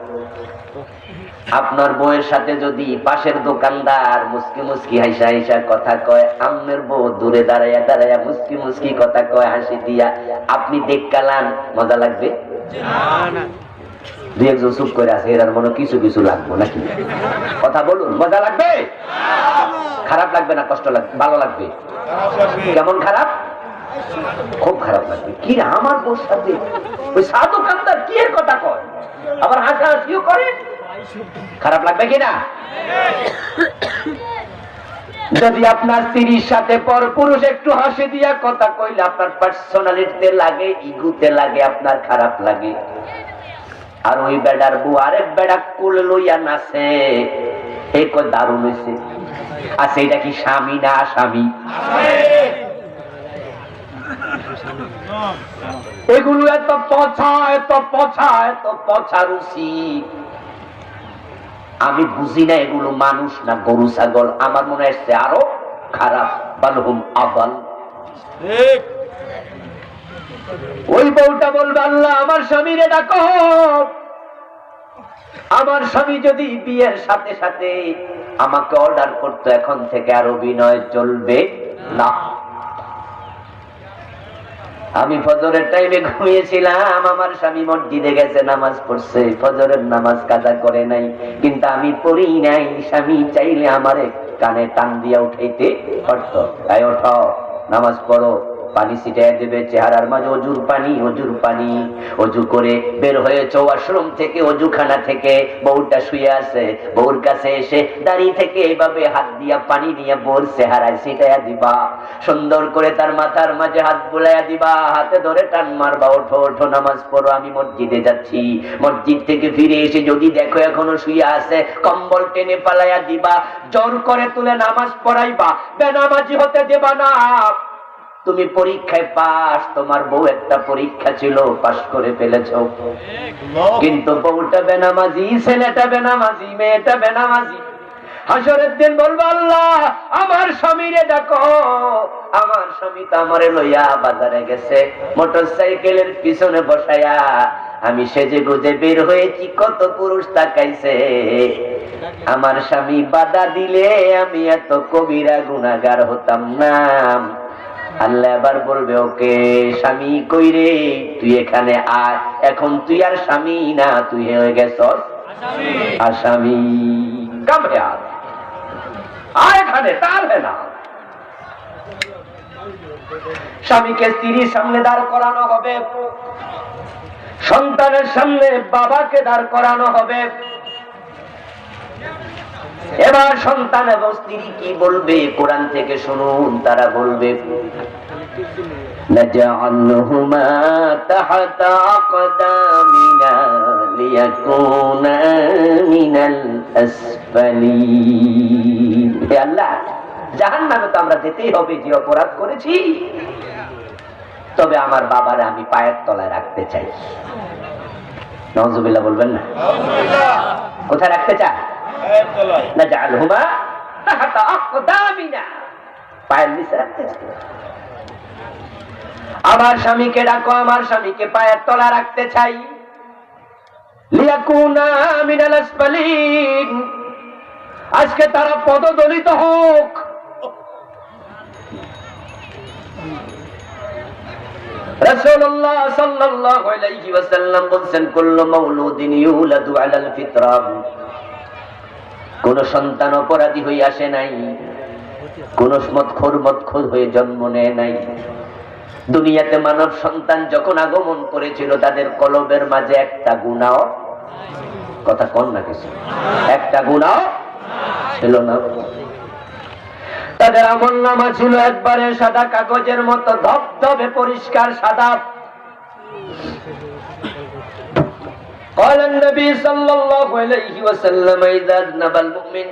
[SPEAKER 1] আপনার বউয়ের সাথে যদি পাশের দোকানদার মুস্কি মুস্কি হাসা হাসা কথা কয়, আম্মের বউ দূরে দাঁড়াইয়া দাঁড়াইয়া মুস্কি মুস্কি কথা কয় হাসি দিয়া, আপনি দেখকালান, মজা লাগবে? দুই একজন চুপ করে আছে, এর মনে কিছু কিছু লাগবে নাকি? কথা বলুন, মজা লাগবে? খারাপ লাগবে না কষ্ট লাগবে? ভালো লাগবে? কেমন খারাপ? খুব খারাপ লাগবে। কি আমার বউর সাথে ওই সাধু কান্দার কি এর কথা কয়, আবার হাসাহাসিও করে, খারাপ লাগবে কিনা? যদি আপনার স্ত্রীর সাথে পর পুরুষ একটু হাসি দিয়া কথা কইলে আপনার পার্সোনালিটিতে লাগে, ইগুতে লাগে, আপনার খারাপ লাগে। আর ওই বেড়ার বউ আরেক বেড়া কোলে লইয়া নাচে, এই কয় দারুণ হইছে। আচ্ছা, এটা কি স্বামী না আসামি? এগুলো এত পচা, এত পচা, এত পচা রুচি। আমি বুঝি না এগুলো মানুষ না গরু ছাগল। আমার মনে হচ্ছে আরো খারাপ, বালহুম আবাল। ওই বউটা বলবে, আল্লাহ আমার স্বামীরে ডাকো। আমার স্বামী যদি বিয়ের সাথে সাথে আমাকে অর্ডার করতো এখন থেকে আর অভিনয় চলবে না। আমি ফজরের টাইমে ঘুমিয়েছিলাম, আমার স্বামী মসজিদে গেছে, নামাজ পড়ছে, ফজরের নামাজ কাজা করে নাই, কিন্তু আমি পড়ি নাই। স্বামী চাইলে আমারে কানে টান দিয়া উঠাইতে পারত, তাই ওঠো নামাজ পড়ো, পানি ছিটাই দেবে চেহারার মাঝে, অজুর পানি। অজু করে বের হয়েছে ওয়াশরুম থেকে, অজুখানা থেকে, বউটা শুয়ে আছে, বউর কাছে এসে দাঁড়িয়ে থেকে এইভাবে হাত দিয়া পানি নিয়ে বউর চেহারায় ছিটাইয়া দিবা, সুন্দর করে তার মাথার মাঝে হাত বুলাইয়া দিবা, হাতে ধরে টান মারবা, ওঠো ওঠো নামাজ পড়ো, আমি মসজিদে যাচ্ছি। মসজিদ থেকে ফিরে এসে যদি দেখো এখনো শুয়ে আছে, কম্বল টেনে পালাইয়া দিবা, জোর করে তুলে নামাজ পড়াইবা, বেনামাজি হতে দেবা না। তুমি পরীক্ষায় পাস, তোমার বউ একটা পরীক্ষা ছিল, পাস করে ফেলেছ, কিন্তু বউটা বেনামাজি, ছেলেটা বেনামাজি, মেয়েটা বেনামাজি। হাসরের দিন বলবো, আল্লাহ আমার স্বামীরে ডাকো। আমার স্বামী তো আমারে লইয়া বাজারে গেছে, মোটরসাইকেলের পিছনে বসাইয়া আমি সেজে গুজে বের হয়েছি, কত পুরুষ তাকাইছে। আমার স্বামী বাধা দিলে আমি এত কবিরা গুনাহগার হতাম না। আল্লাহ এবার বলবে, ওকে স্বামী কই রে, তুই এখানে আয়, এখন তুই আর স্বামী না, তুই হয়ে গেছস আসামি। কামে আয় এখানে, তার না। স্বামীকে স্ত্রীর সামনে দাঁড় করানো হবে, সন্তানের সামনে বাবাকে দাঁড় করানো হবে। এবার সন্তান এবং স্ত্রী কি বলবে কোরআন থেকে শুনুন, তারা বলবে, লাজআলহুমা তাহতা আকদামিনা লিয়াকুনা মিনাল আসফালিন। হে আল্লাহ, জাহান্নামে তো আমরা যেতেই হবে, যে অপরাধ করেছি, তবে আমার বাবারে আমি পায়ের তলায় রাখতে চাই। নাউজুবিল্লাহ বলবেন না? কোথায় রাখতে চায়? নাজআলহুমা তাহতা আকদামিনা, পায়ের নিচে রাখতে চাই। আমার স্বামীকে ডাকো, আমার স্বামীকে পায়ের তলা রাখতে চাই। লিয়াকুনা মিনাল আসফালিন, আজকে তারা পদদলিত হোক। রাসূলুল্লাহ সাল্লাল্লাহু আলাইহি ওয়াসাল্লাম বলেন, কুল্লু মাউলুদিন ইউলাদু আলাল ফিতরা, কোন সন্তান অপরাধী হয়ে আসে নাই, কোন মদখোর হয়ে জন্ম নেয় নাই। দুনিয়াতে মানব সন্তান যখন আগমন করেছিল, তাদের কলবের মাঝে একটা গুনাহ, কথা কন না কিছু, একটা গুনাহ ছিল না। তাদের আমলনামা ছিল একবারে সাদা কাগজের মতো, ধবধবে পরিষ্কার সাদা। قال النبي صلى الله عليه وسلم إذا أذنب المؤمن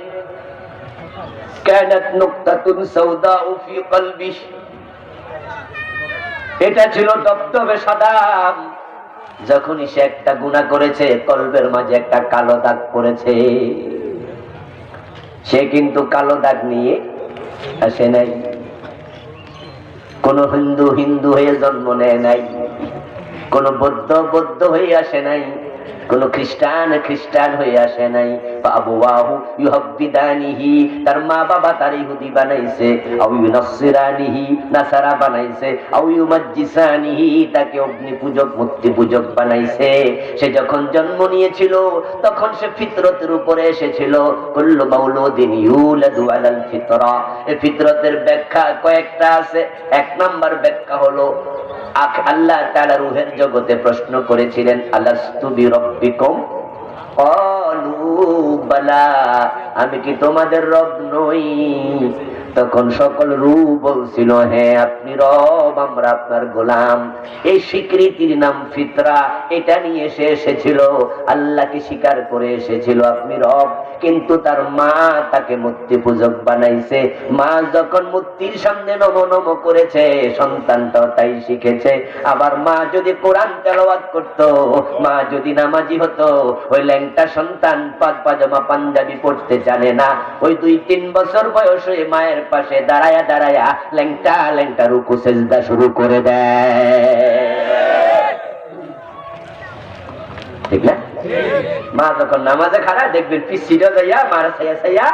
[SPEAKER 1] كانت نقطة سوداء في قلبه, এটা ছিল ধবধবে সাদা। যখনই সে একটা গুনাহ করেছে, কলবের মাঝে একটা কালো দাগ পড়েছে। সে কিন্তু কালো দাগ নিয়ে আসে নাই, কোন হিন্দু হয়ে জন্ম নেয় নাই, কোন বৌদ্ধ হয়ে আসে নাই, কোন খ্রিস্টান হয়ে আসে নাই। আবওয়াহু ইউহাব্বিদানিহি, তার মা বাবা তার ইহুদি বানাইছে, আও ইউনাসসিরানিহি, নাসারা বানাইছে, আও ইউমাজ্জিসানিহি, তাকে অগ্নি পূজক মূর্তি পূজক বানাইছে। সে যখন জন্ম নিয়েছিল তখন সে ফিতরতের উপরে এসেছিল। কুল্লু মাউলুদিন ইউলাদু আলাল ফিতরা, এই ফিতরতের ব্যাখ্যা কয়েকটা আছে। এক নাম্বার ব্যাখ্যা হলো, আল্লাহ তাআলা রূহের জগতে প্রশ্ন করেছিলেন, আলাস্তু বিরাব্বিকুম, ক্বালু বালা, আমি কি তোমাদের রব নই? তখন সকল রূহ বলছিল, হ্যাঁ আপনি রব, আমরা আপনার গোলাম। এই স্বীকৃতির নাম ফিতরা, এটা নিয়ে সে এসেছিল, আল্লাহকে স্বীকার করে এসেছিল আপনি রব। কিন্তু তার মা তাকে মূর্তি পূজক বানাইছে। মা যখন মূর্তির সামনে নম করেছে, সন্তানটাও তাই শিখেছে। আবার মা যদি কোরআন তেলাওয়াত করত, মা যদি নামাজি হতো, ওই ল্যাংটা সন্তান পাজামা পাঞ্জাবি পড়তে জানে না, ওই 2-3 বছর বয়স হয়ে মায়ের পাশে দাঁড়ায়া ল্যাংটা রুকু সেজদা শুরু করে দেয়, ঠিক না? মা যখন নামাজে খাড়া দেখবেন পিছিয়ে যাইয়া মারা ছাইয়া ছাইয়া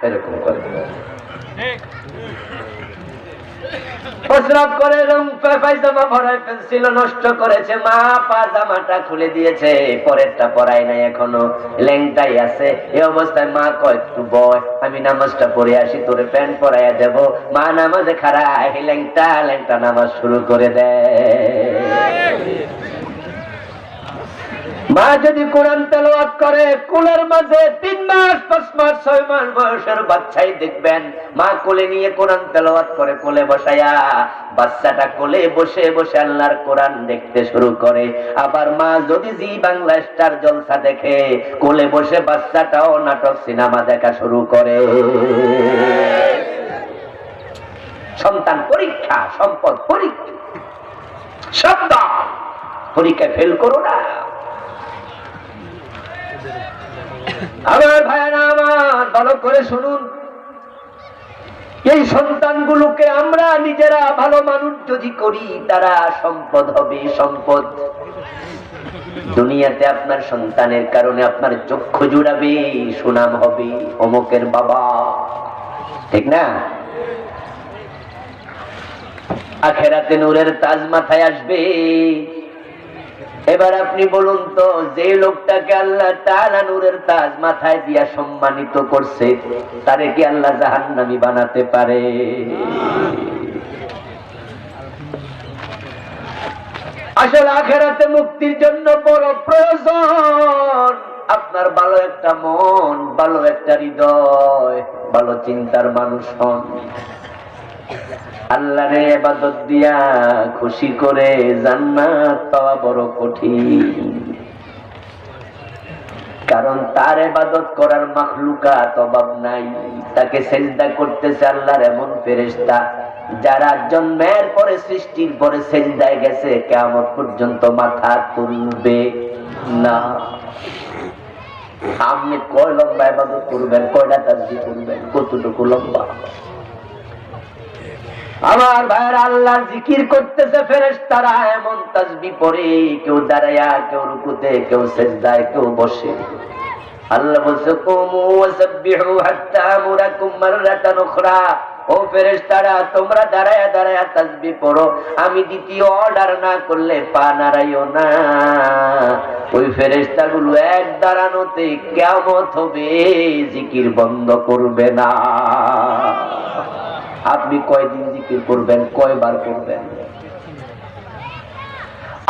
[SPEAKER 1] এরকম করে প্রস্রাব করে পায়জামা ভরায় ফেলছিল, নষ্ট করেছে, মা পাজামাটা খুলে দিয়েছে, পরেরটা পরায় নাই, এখনো ল্যাংটাই আছে। এই অবস্থায় মা কয় একটু বয়, আমি নামাজটা পড়ে আসি, তোরে প্যান্ট পরাইয়া দেব। মা নামাজে খাড়ায় ল্যাংটা ল্যাংটা নামাজ শুরু করে দেয়। মা যদি কোরআন তেলাওয়াত করে, কোলের মাঝে 3 মাস 5 মাস 6 মাস বয়সের বাচ্চাই দেখবেন মা কোলে নিয়ে কোরআন তেলাওয়াত করে, কোলে বসায়া বাচ্চাটা কোলে বসে বসে আল্লাহর কোরআন দেখতে শুরু করে। আবার মা যদি জি বাংলা স্টার জলসা দেখে, কোলে বসে বাচ্চাটাও নাটক সিনেমা দেখা শুরু করে। সন্তান পরীক্ষা, সম্পদ পরীক্ষা, শব্দ পরীক্ষায় ফেল করো না। আমার ভাইরা আমার, ভালো করে শুনুন, এই সন্তানগুলোকে আমরা নিজেরা ভালো মানুষ যদি করি, তারা সম্পদ হবে, সম্পদ। দুনিয়াতে আপনার সন্তানের কারণে আপনার চক্ষু জুড়াবে, সুনাম হবে, অমুকের বাবা, ঠিক না? আখেরাতে নূরের তাজ মাথায় আসবে। এবার আপনি বলুন তো, যে লোকটাকে আল্লাহ তাআলা নূরের তাজ মাথায় দিয়া সম্মানিত করছে, তারে কি আল্লাহ জাহান্নামী বানাতে পারে? আসলে আখেরাতে মুক্তির জন্য বড় প্রয়োজন আপনার ভালো একটা মন, ভালো একটা হৃদয়, ভালো চিন্তার মানুষ হন। আল্লাহরে ইবাদত দিয়া খুশি করে জান্নাত পাওয়া বড় কঠিন, কারণ তার ইবাদত করার মাখলুকাত অভাব নাই। তাকে সিজদা করতেছে আল্লাহর এমন ফেরেশতা যারা জন্মের পরে, সৃষ্টির পরে সিজদায় গেছে, কিয়ামত পর্যন্ত মাথা তুলবে না। আপনি কয় লম্বা ইবাদত করবেন, কয়টা তাসবিহ করবেন, কতটুকু লম্বা? আমার ভাইয়ের আল্লাহ জিকির করতেছে ফেরেশতারা, এমন তাসবিহ পড়ে, কেউ দাঁড়ায়া, কেউ রুকুতে, কেউ সিজদায়, কেউ বসে। আল্লাহ বলছে কুমু ওয়াসাব্বিহু হাত্তা আমুরাকুম মাররাতান উখরা, ও ফেরেশতারা তোমরা দাঁড়ায়া দাঁড়ায়া তাসবিহ পড়ো, আমি দ্বিতীয় অর্ডার না করলে পা নাড়াইও না। ওই ফেরেশতাগুলো এক দাঁড়ানোতে কিয়ামত হবে, জিকির বন্ধ করবে না। আপনি কয়দিন জিকির করবেন, কয়বার করবেন?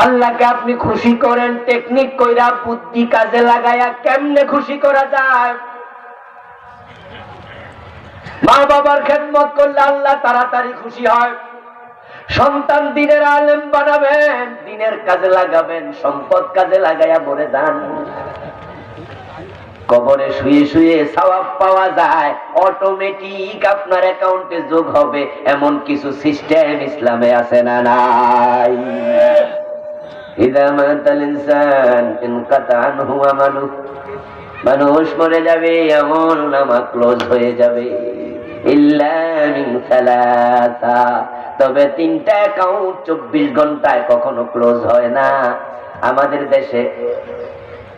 [SPEAKER 1] আল্লাহকে আপনি খুশি করেন টেকনিক কইরা, বুদ্ধি কাজে লাগায়া কেমনে খুশি করা যায়? মা বাবার খেদমত করলে আল্লাহ তাড়াতাড়ি খুশি হয়। সন্তান দিনের আলেম বানাবেন, দিনের কাজে লাগাবেন, সম্পদ কাজে লাগায়া মরে যান। কবরে শুয়ে শুয়ে সওয়াব পাওয়া যায়, অটোমেটিক আপনার অ্যাকাউন্টে যোগ হবে, এমন কিছু সিস্টেম ইসলামে আছে না নাই? ইযা মাতাল ইনসান ইনকাতা আনহু আমালু, মানুষ মরে যাবে, আমল নামা ক্লোজ হয়ে যাবে। ইল্লা মিন সালাসা, তবে 3টা অ্যাকাউন্ট 24 ঘন্টায় কখনো ক্লোজ হয় না। আমাদের দেশে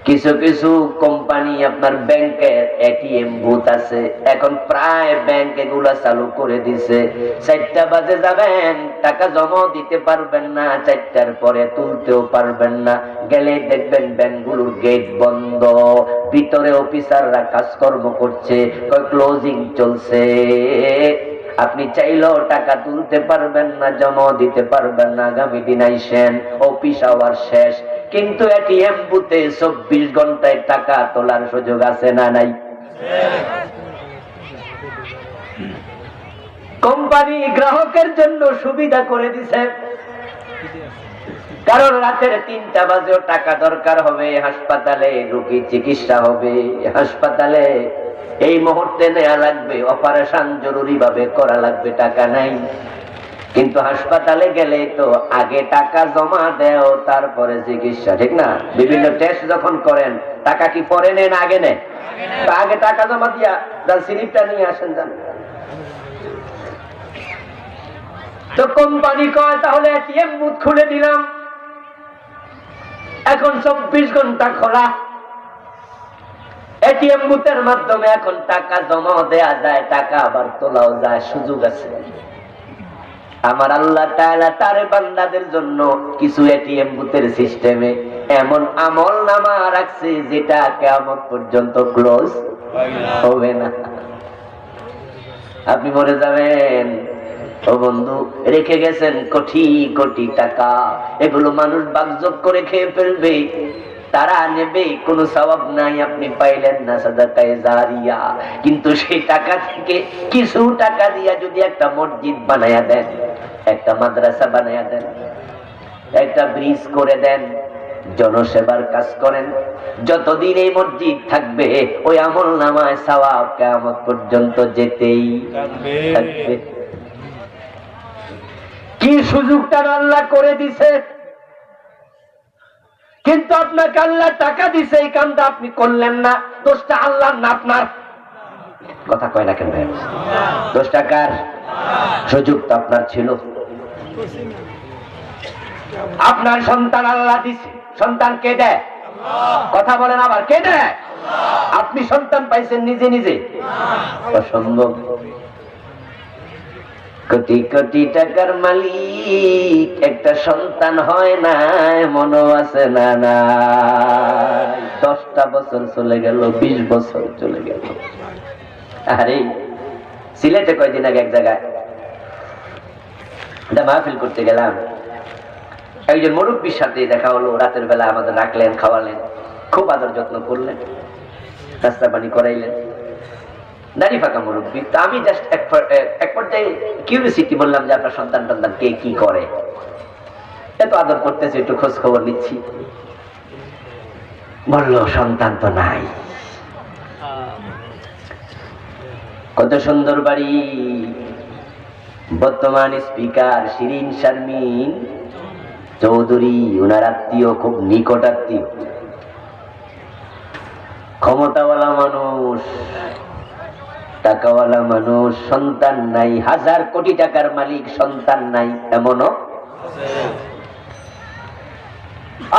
[SPEAKER 1] কিছু কিছু কোম্পানি, আপনার ব্যাংকের এটিএম বুথ আছে, এখন প্রায় ব্যাংক এগুলা চালু করে দিছে। 4টা বাজে যাবেন, টাকা জমা দিতে পারবেন না, 4টার পরে তুলতেও পারবেন না। গেলে দেখবেন ব্যাংকগুলোর গেট বন্ধ, ভিতরে অফিসাররা কাজকর্ম করছে, ক্লোজিং চলছে। আপনি চাইলেও টাকা তুলতে পারবেন না, জমা দিতে পারবেন না। আগামী দিন আইসেন, অফিস আওয়ার শেষ, কিন্তু এটিএম বুথে 24 ঘন্টায় টাকা তোলার সুযোগ আছে না নাই? কোম্পানি গ্রাহকের জন্য সুবিধা করে দিছে, কারণ রাতের 3টা বাজেও টাকা দরকার হবে, হাসপাতালে রোগী চিকিৎসা হবে, হাসপাতালে এই মুহূর্তে নেওয়া লাগবে, অপারেশন জরুরি ভাবে করা লাগবে, টাকা নাই। কিন্তু হাসপাতালে গেলে তো আগে টাকা জমা দেও, তারপরে চিকিৎসা, ঠিক না? বিভিন্ন টেস্ট যখন করেন, টাকা কি পরে নেন আগে নেন? আগে টাকা জমা দিয়া যান, স্লিপটা নিয়ে আসেন যান। তো কোম্পানি কয় তাহলে এটিএম বুথ খুলে দিলাম, এখন 24 ঘন্টা খোলা, এটিএম বুথের মাধ্যমে এখন টাকা জমা দেয়া যায়, টাকা আবার তোলাও যায়, সুযোগ আছে। আমার আল্লাহ তাআলা তার বান্দাদের জন্য কিছু এটিএম বুথের সিস্টেমে এমন আমলনামা রাখছে যেটা কিয়ামত পর্যন্ত ক্লোজ হবে না। আপনি মরে যাবেন, ও বন্ধু রেখে গেছেন কোটি কোটি টাকা, এগুলো মানুষ বাগযোগ করে খেয়ে ফেলবে, তারা নেবে, কোনো সওয়াব নাই, আপনি পাইলেন না সাদাকায়ে জারিয়া। কিন্তু সেই টাকা থেকে কিছু টাকা দিয়া যদি একটা মসজিদ বানায়া দেন, একটা মাদ্রাসা বানায়া দেন, একটা ব্রিজ করে দেন, জনসেবার কাজ করেন, যতদিন এই মসজিদ থাকবে ওই আমলনামায় সওয়াব কিয়ামত পর্যন্ত যেতেই থাকবে। কি সুযোগটা আল্লাহ করে দিছে, কিন্তু আপনাকে আল্লাহ টাকা দিছে, এই কামটা আপনি করলেন না, দোষটা আল্লাহর না আপনার? কথা কয় না কেন? দোষটা কার? সুযোগ তো আপনার ছিল। আপনার সন্তান আল্লাহ দিছে, সন্তান কে দেয়? কথা বলেন আবার, কে দেয়? আপনি সন্তান পাইছেন নিজে নিজে? অসম্ভব। কোটি কোটি টাকার মালিক একটা সন্তান হয় না, মনে আছে না? না, 10টা বছর চলে গেল, 20 বছর চলে গেল। আরে সিলেটে কয়দিন আগে এক জায়গায় মাহফিল করতে গেলাম, একজন মুরব্বীর সাথে দেখা হলো। রাতের বেলা আমাদের রাখলেন, খাওয়ালেন, খুব আদর যত্ন করলেন, নাস্তা পানি করাইলেন। দাড়ি ফাঁকা মুরব্বী। তা আমি জাস্ট এক পর্যায়ে কিউরিওসিটি বললাম যে আপনার সন্তান টন্তান কে কি করে, এত আদর করতেছে, একটু খোঁজ খবর নিচ্ছি। বললো সন্তান তো নাই। কত সুন্দর বাড়ি, বর্তমান স্পিকার শিরিন শারমিন চৌধুরী, ওনার আত্মীয়, খুব নিকট আত্মীয়, ক্ষমতাওয়ালা মানুষ, টাকাওয়ালা মানুষ, সন্তান নাই। 1000 কোটি টাকার মালিক, সন্তান নাই, এমনও।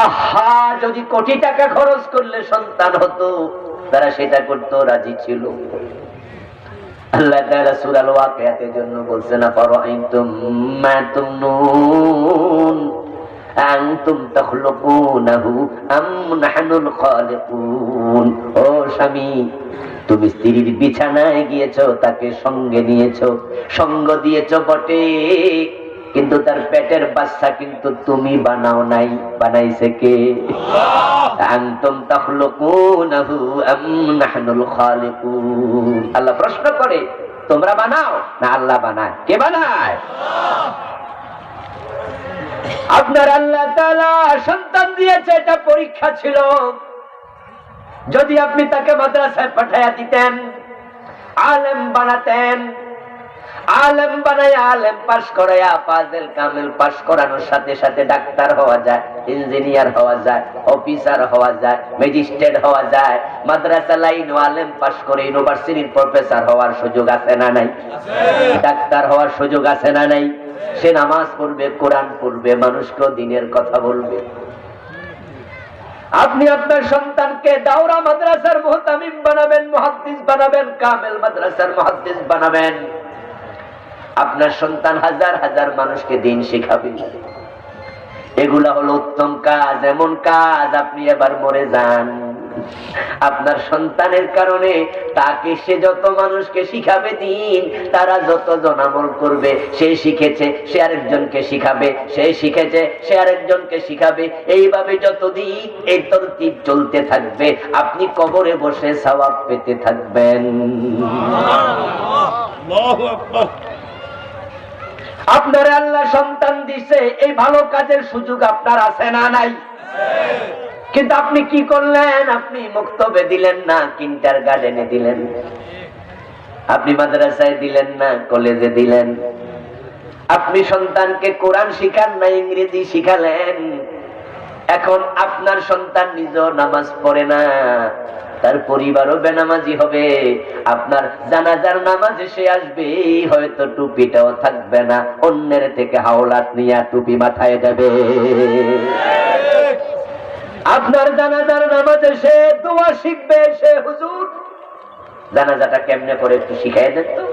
[SPEAKER 1] আহা, যদি কোটি টাকা খরচ করলে সন্তান হতো, তারা সেটা করতে রাজি ছিল। আল্লাহ তাআলা সূরা আল ওয়াকিয়াতের জন্য বলছেন, আফারাআইতুম মা তুমনুন আনতুম তাখলুকুনাহু আম নাহনুল খালিকুন। ও স্বামী, তুমি স্ত্রীর বিছানায় গিয়েছো, তাকে সঙ্গে নিয়েছো, সঙ্গ দিয়েছো বটে, কিন্তু তার পেটের বাচ্চা কিন্তু তুমি বানাও নাই, বানাইছে কে? আনতুম তাখলুকুনাহু আম নাহনুল খালিকুন। আল্লাহ প্রশ্ন করে, তোমরা বানাও না আল্লাহ বানায়? কে বানায়? আপনার আল্লাহ তাআলা সন্তান দিয়েছে, এটা পরীক্ষা ছিল। যদি আপনি তাকে মাদ্রাসায় পাঠাইয়া দিতেন, আলেম বানাতেন, আলেম বানাইয়া আলেম পাশ করাইয়া ফাজিল কামিল পাশ করানোর সাথে সাথে ডাক্তার হওয়া যায়, ইঞ্জিনিয়ার হওয়া যায়, অফিসার হওয়া যায়, ম্যাজিস্ট্রেট হওয়া যায়। মাদ্রাসা লাইন আলেম পাশ করে ইউনিভার্সিটির প্রফেসর হওয়ার সুযোগ আছে না নাই? ডাক্তার হওয়ার সুযোগ আছে না নাই? সে নামাজ পড়বে, কোরআন পড়বে, মানুষকে দিনের কথা বলবে। আপনি আপনার সন্তানকে দাওরা মাদ্রাসার মুহতামিম বানাবেন, মুহাদ্দিস বানাবেন, কামেল মাদ্রাসার মুহাদ্দিস বানাবেন। আপনার সন্তান হাজার হাজার মানুষকে দিন শিখাবে। এগুলা হলো উত্তম কাজ। এমন কাজ আপনি এবার মরে যান, আপনার সন্তানের কারণে তাকে সে যত মানুষকে শিখাবে দিন, তারা যতজন আমল করবে, সে শিখেছে সে আরেকজনকে শিখাবে, সে শিখেছে সে আরেকজনকে শিখাবে। এইভাবে যতদিন এই তরতিব চলতে থাকবে, আপনি কবরে বসে সওয়াব পেতে থাকবেন। আল্লাহু আকবার। আপনার আল্লাহ সন্তান দিছে, এই ভালো কাজের সুযোগ আপনার আছে না নাই? কিন্তু আপনি কি করলেন? আপনি মক্তবে দিলেন না, কিন্ডার গার্ডেনে দিলেন, আপনি মাদ্রাসায় দিলেন না, কলেজে দিলেন। আপনি সন্তানকে কোরআন শিখান না, ইংরেজি শিখালেন। এখন আপনার সন্তান নিজেও নামাজ পড়ে না, তার পরিবারও বেনামাজি হবে। আপনার জানাজার নামাজে সে আসবে, হয়তো টুপিটাও থাকবে না, অন্যের থেকে হাওলাত নিয়ে টুপি মাথায় দেবে। আপনার জানাজার নামাজে সে দোয়া শিখবে, সে হুজুর জানাজাটা কেমনে করে একটু শিখাই দেন তো।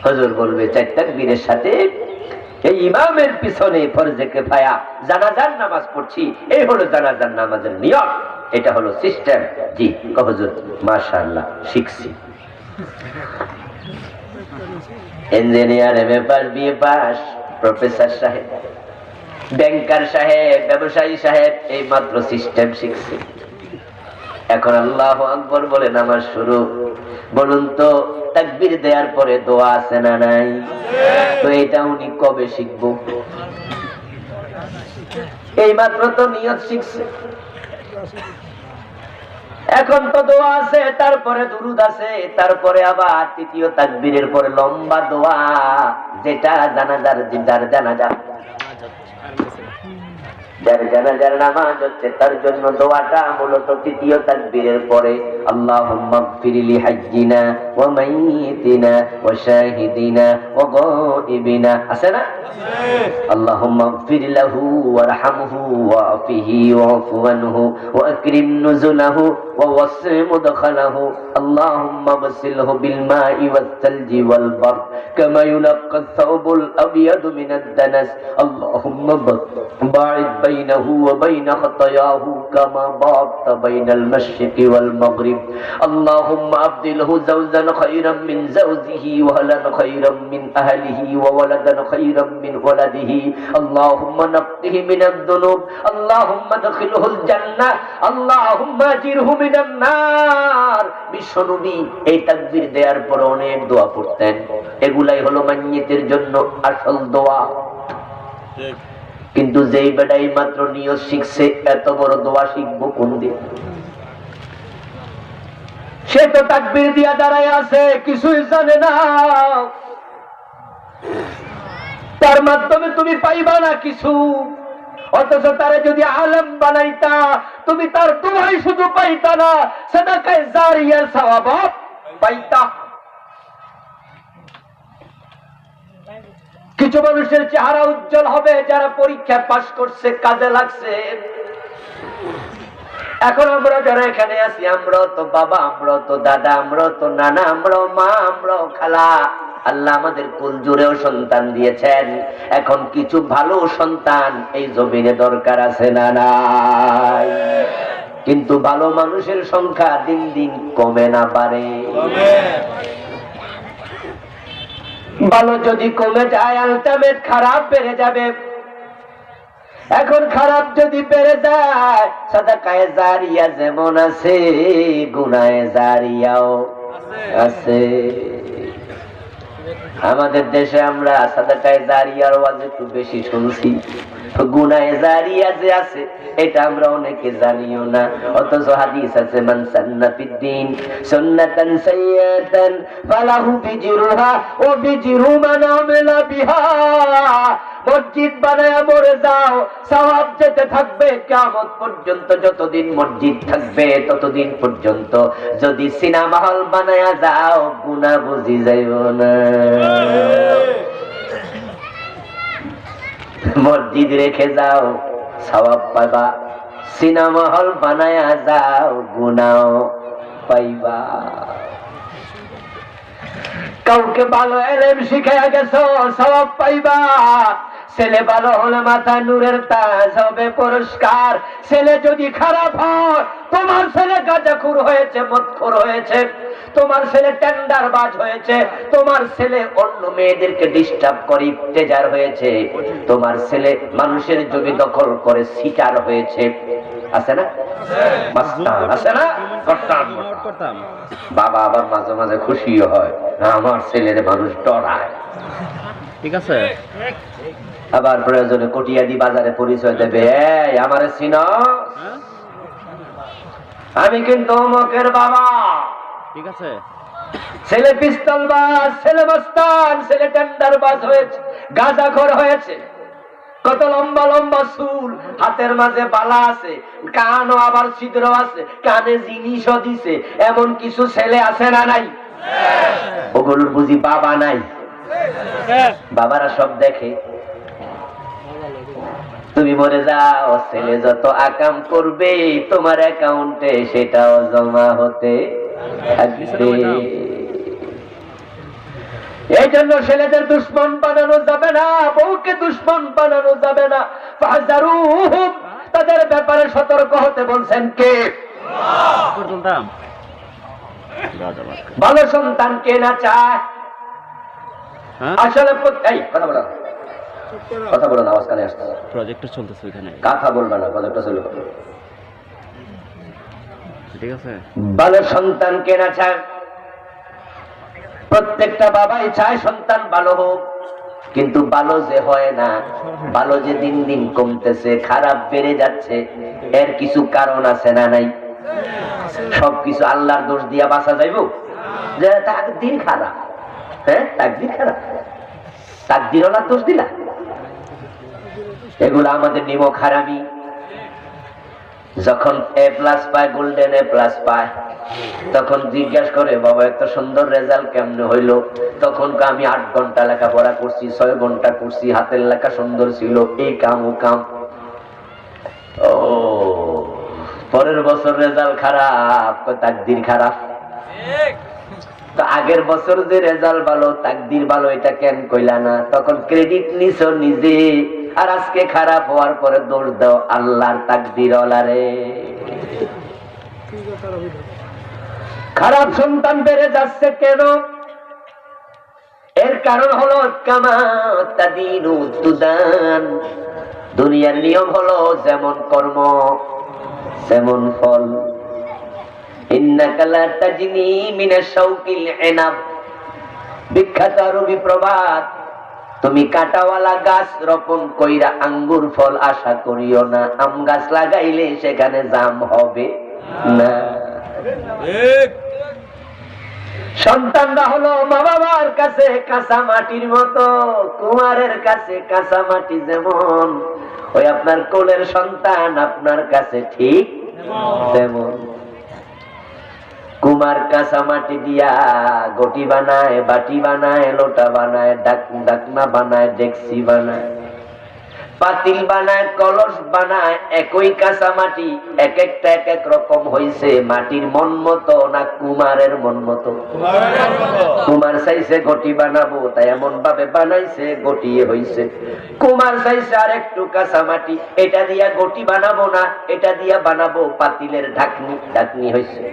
[SPEAKER 1] হুজুর বলবে 4 তাকবীরের সাথে এই ইমামের পিছনে ফরজে কিফায়া জানাজার নামাজ পড়ছি, এই হলো জানাজার নামাজের নিয়ম, এটা হলো সিস্টেম। জি হুজুর মাশাআল্লাহ শিখছি। Engineer, MA pass, BA pass, professor সাহেব, ব্যাংকার সাহেব, ব্যবসায়ী সাহেব এই মাত্র সিস্টেম শিখছে। এখন আল্লাহু আকবার বলে নামাজ শুরু। বলুন তো তাকবীর দেওয়ার পরে দোয়া আছে না নাই? তো এটা উনি কবে শিখবো? এই মাত্র তো নিয়ত শিখছে। এখন তো দোয়া আছে, তারপরে দুরুদ আছে, তারপরে আবার তৃতীয় তাকবীরের পরে লম্বা দোয়া, যেটা জানাজার যার জানাজার নামাজ হচ্ছে তার জন্য দোয়াটা মূলত তৃতীয় তাকবীরের পরে। আল্লাহুম্মা গফির লি হাজ্জিনা ওয়া মাইয়িতিনা ওয়া শাহিদিনা ওয়া গায়িবিনা, আছে না? আল্লাহুম্মা গফির লাহু ওয়ারহামহু ওয়াফিহি ওয়াফু আনহু ওয়া আকরিম নুজুলাহু ওয়া ওয়াসি মুদখালাহু আল্লাহুম্মা গসিলহু বিল মাই ওয়াস সালজি ওয়াল বারদ কামা ইউনাক্কা আস-সাওবুল আবয়াদু মিনাদ দানাস আল্লাহুম্মা বা'id বাইনাহু ওয়া বাইনা খাতায়াহু কামা বা'adta বাইনাল মাশরিকি ওয়াল মাগরিব আল্লাহুম্মা আবদিলহু যাওজান খায়রাম মিন যাওজিহি ওয়া আহলান খায়রাম মিন আহলিহি ওয়া ওয়ালাদান খায়রাম মিন ওয়ালাদিহি আল্লাহুম্মা নাক্কিহি মিনাদ দুনুব আল্লাহুম্মা আদখিলহুল জান্নাহ আল্লাহুম্মা আজিরহু মিনান নার। বিশ্বনবী এই তাকবীর দেওয়ার পর অনেক দোয়া পড়তেন। এগুলাই হলো মাইয়িতের জন্য আসল দোয়া। কিন্তু যেই বেটাই মাত্র নিয়ত শিখছে, এত বড় দোয়া শিখবো কোন দিন? সে তো তাকবীর দিয়া দাঁড়ায় আছে, কিছুই জানে না। তার মাধ্যমে তুমি পাইবা না কিছু, অথচ তারে যদি আলেম বানাইতা তুমি তার দোয়াই শুধু পাইতা না, সাদাকায়ে জারিয়ার সওয়াব পাইতা। কিছু মানুষের চেহারা উজ্জ্বল হবে যারা পরীক্ষা পাস করছে, কাজে লাগছে। এখন আমরা যারা এখানে আছি, আমরা তো বাবা, আমরা তো দাদা, আমরা তো নানা, আমরা মা, আমরা খালা, আল্লাহ আমাদের কুল জুড়েও সন্তান দিয়েছেন। এখন কিছু ভালো সন্তান এই জমিনে দরকার আছে না নাই? কিন্তু ভালো মানুষের সংখ্যা দিন দিন কমে না পারে? ভালো যদি কমে যায়, আলটিমেট খারাপ বেড়ে যাবে। এখন খারাপ যদি বেড়ে যায়, সাদাকায়ে জারিয়া যেমন আছে, গুনাহে জারিয়াও আছে। আমাদের দেশে আমরা সাদাকায়ে জারিয়ার ওয়াজ একটু বেশি শুনছি, গুনাহে জারিয়া যে আছে এটা আমরা অনেকে জানিও না। অথচ হাদিস আছে, মান সান্না ফিদ্দিন সুন্নাতান সাইয়্যাতান ফালাহু বিজরুহা ওয়া বিজরু মান আমিলা বিহা। মসজিদ বানায়া মরে যাও, সওয়াব যেতে থাকবে কিয়ামত পর্যন্ত। যতদিন মসজিদ থাকবে ততদিন পর্যন্ত। যদি সিনেমা হল বানায়া যাও, গুনাহ বুঝি যাইব না। মসজিদ রেখে যাও, সওয়াব পাইবা। সিনেমা হল বানায়া যাও, গুনাহ পাইবা। কাউকে ভালো এলেম শিখাইয়া গেছো, সওয়াব পাইবা। ছেলে ভালো হলে মাথা নূরের তাজ হবে, পুরস্কার। ছেলে যদি খারাপ হয়, তোমার ছেলে গাঁজাখোর হয়েছে, মদখোর হয়েছে, তোমার ছেলে টেন্ডারবাজ হয়েছে, তোমার ছেলে অন্য মেয়েদেরকে ডিস্টার্ব করে ইফতেজার হয়েছে, তোমার ছেলে মানুষের জমি দখল করে সিটার হয়েছে, আছে না? আছে না? বাবা আবার মাঝে মাঝে খুশিও হয়, আমার ছেলের মানুষ ডরায়। ঠিক আছে। আবার প্রয়োজনে কটিয়াদি বাজারে পরিচয় দেবে, এই আমারে চিনো, আমি কিন্তু অমুকের বাবা। ঠিক আছে। ছেলে পিস্তলবাজ, ছেলে মস্তান, ছেলে টেন্ডারবাজ হয়েছে, গাঁজাখোর হয়েছে, কত লম্বা লম্বা চুল, হাতের মাঝে বালা আছে, কানও আবার ছিদ্র আছে, কানে জিনিসও দিছে, এমন কিছু ছেলে আছে না নাই? ওগুলোর বুঝি বাবা নাই? বাবারা সব দেখে। তুমি মরে যাও, ছেলে যত আকাম করবে তোমার অ্যাকাউন্টে সেটাও জমা হতে থাকবে। এই জন্য ছেলেদের দুশ্মন বানানো যাবে না, বউকে দুশ্মন বানানো যাবে না। ফাহজারুহুম, তাদের ব্যাপারে সতর্ক হতে বলছেন কে? ভালো সন্তান কে না চায়? আসলে কথা বলো, কথা বলো না, আওয়াজ কানে আসছে।
[SPEAKER 2] প্রজেক্টটা চলতেছে ওখানে,
[SPEAKER 1] কথা বলবা না, প্রজেক্টটা চলবে।
[SPEAKER 2] ঠিক আছে।
[SPEAKER 1] ভালো সন্তান কে না চায়? প্রত্যেকটা বাবাই চায় সন্তান ভালো হোক, কিন্তু ভালো যে হয় না, ভালো যে দিন দিন কমতেছে, খারাপ বেড়ে যাচ্ছে, এর কিছু কারণ আছে না নাই? সবকিছু আল্লাহর দোষ দিয়া বাঁচা যাইব? যে তাকদীর খারাপ, হ্যাঁ তাকদীর খারাপ, তাকদীর ওনার দোষ দিলা? এগুলো আমাদের নিমক হারামি। যখন এ প্লাস পায়, গোল্ডেন এ প্লাস পায়, তখন জিজ্ঞাসা করে বাবা এত সুন্দর রেজাল্ট কেমনে হইলো? তখন আমি 8 ঘন্টা লেখাপড়া করছি, 6 ঘন্টা করছি, হাতের লেখা সুন্দর ছিল, এই কাম ও কাম। ও পরের বছর রেজাল্ট খারাপ, তাকদীর খারাপ। তো আগের বছর যে রেজাল্ট ভালো, তাকদীর ভালো, এটা কেন কইলা না? তখন ক্রেডিট নিছো নিজে, আর আজকে খারাপ হওয়ার পরে দোষ দাও আল্লাহর তাকদীর ওলারে। খারাপ সন্তান বেড়ে যাচ্ছে কেন? এর কারণ হলো কামা তাদিনু তুদান। দুনিয়ার নিয়ম হলো যেমন কর্ম যেমন ফল। ইন্নাকা লা তাজনি মিনাশ শাওকিল ইনাব, বিখ্যাত আরবি প্রবাদ। তুমি কাঁটাওয়ালা গাছ রোপণ কইরা আঙ্গুর ফল আশা করিও না। আম গাছ লাগাইলে সেখানে জাম হবে না। সন্তানরা হলো মা বাবার কাছে কাঁচা মাটির মতো, কুমারের কাছে কাঁচা মাটি যেমন, ওই আপনার কোলের সন্তান আপনার কাছে ঠিক তেমন। কুমার কাঁচা মাটি দিয়া গটি বানায়, বাটি বানায়, লোটা বানায়, ডাকনা বানায়, ডেকসি বানায়, পাতিল বানায়, কলস বানায়। একই কাঁচা মাটি, এক একটা এক এক রকম হইছে। মাটির মন মতো না কুমারের মন মতো? কুমার চাইছে গটি বানাবো, তাই এমন ভাবে বানাইছে গটিয়ে হইছে। কুমার চাইছে আর একটু কাঁচা মাটি, এটা দিয়া গটি বানাবো না, এটা দিয়া বানাবো পাতিলের ঢাকনি, ঢাকনি হইছে।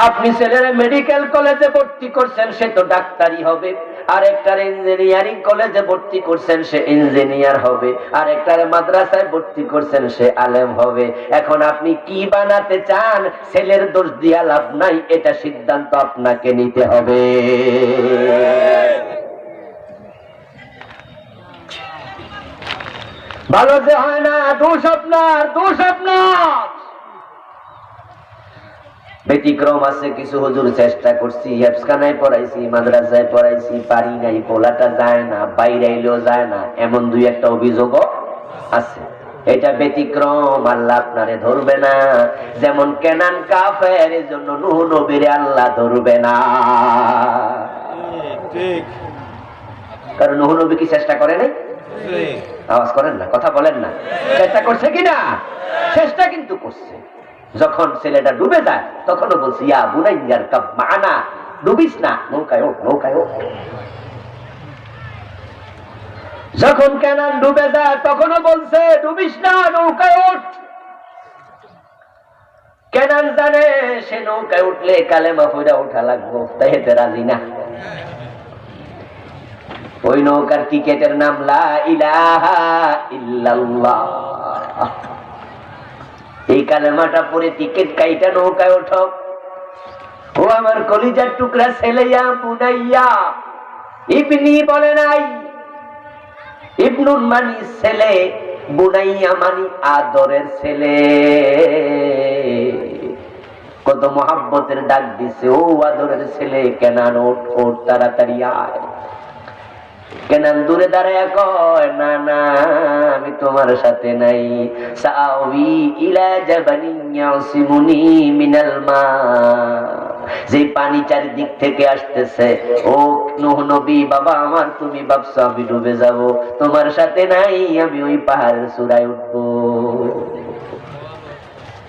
[SPEAKER 1] আপনি ছেলেরা মেডিকেল কলেজে ভর্তি করছেন, সে তো ডাক্তারি হবে। আর একটার ইঞ্জিনিয়ারিং কলেজে ভর্তি করছেন, সে ইঞ্জিনিয়ার হবে। আর একটার মাদ্রাসায় ভর্তি করছেন, সে আলেম হবে। এখন আপনি কি বানাতে চান? ছেলের দোষ দিয়া লাভ নাই, এটা সিদ্ধান্ত আপনাকে নিতে হবে। ভালো যে হয় না, দোষ আপনার, দোষ আপনার। ব্যতিক্রম আছে কিছু, হুজুর চেষ্টা করছি, হেফসখানায় পড়াইছি, মাদ্রাসায় পড়াইছি, পারি নাই, পোলাটা যায় না, বাইরে আইলেও যায় না, এমন 2-1টা অভিযোগও আছে। এটা ব্যতিক্রম, আল্লাহ আপনারে ধরবে না। যেমন কেনান কাফের, এর জন্য নূহ নবীরে আল্লাহ ধরবে না। কারণ নূহ নবী কি চেষ্টা করে নাই? আওয়াজ করেন না, কথা বলেন না। চেষ্টা করছে কিনা? চেষ্টা কিন্তু করছে। যখন ছেলেটা ডুবে যায় তখনও বলছি ইয়া বুনাইয়ার কাব মানা, ডুবিস না, নৌকায় ওঠ, নৌকায় ওঠ। যখন কেনান ডুবে যায় তখনও বলছে ডুবিস না, নৌকায় ওঠ। কেনান জানে সে নৌকায় উঠলে কালেমা পড়া ওঠা লাগবো, তাই এতে রাজি না। ওই নৌকার টিকেটের নাম লা ইলাহা ইল্লাল্লাহ। এই কালেমাটা পরে টিকেট কাইটা নৌকায় ওঠো। ও আমার কলিজার টুকরা ছেলেয়া বুনাইয়া, ইবনি বলে নাই, ইবনুন মানি ছেলে, বুনাইয়া মানি আদরের ছেলে। কত মহাব্বতের ডাক দিছে, ও আদরের ছেলে কেনান ওঠ, ওঠ তাড়াতাড়ি আয়। কেনান দূরে দাঁড়ায় কয় না না, আমি তোমার সাথে নাই। সাআওয়ি ইলা জাবালিন ইয়াসিমুনি মিনাল মা, যে পানি চারিদিক থেকে আসতেছে, ও নূহ নবী বাবা আমার, তুমি ভাবছো আমি ডুবে যাব? তোমার সাথে নাই, আমি ওই পাহাড়ের চূড়ায় উঠবো।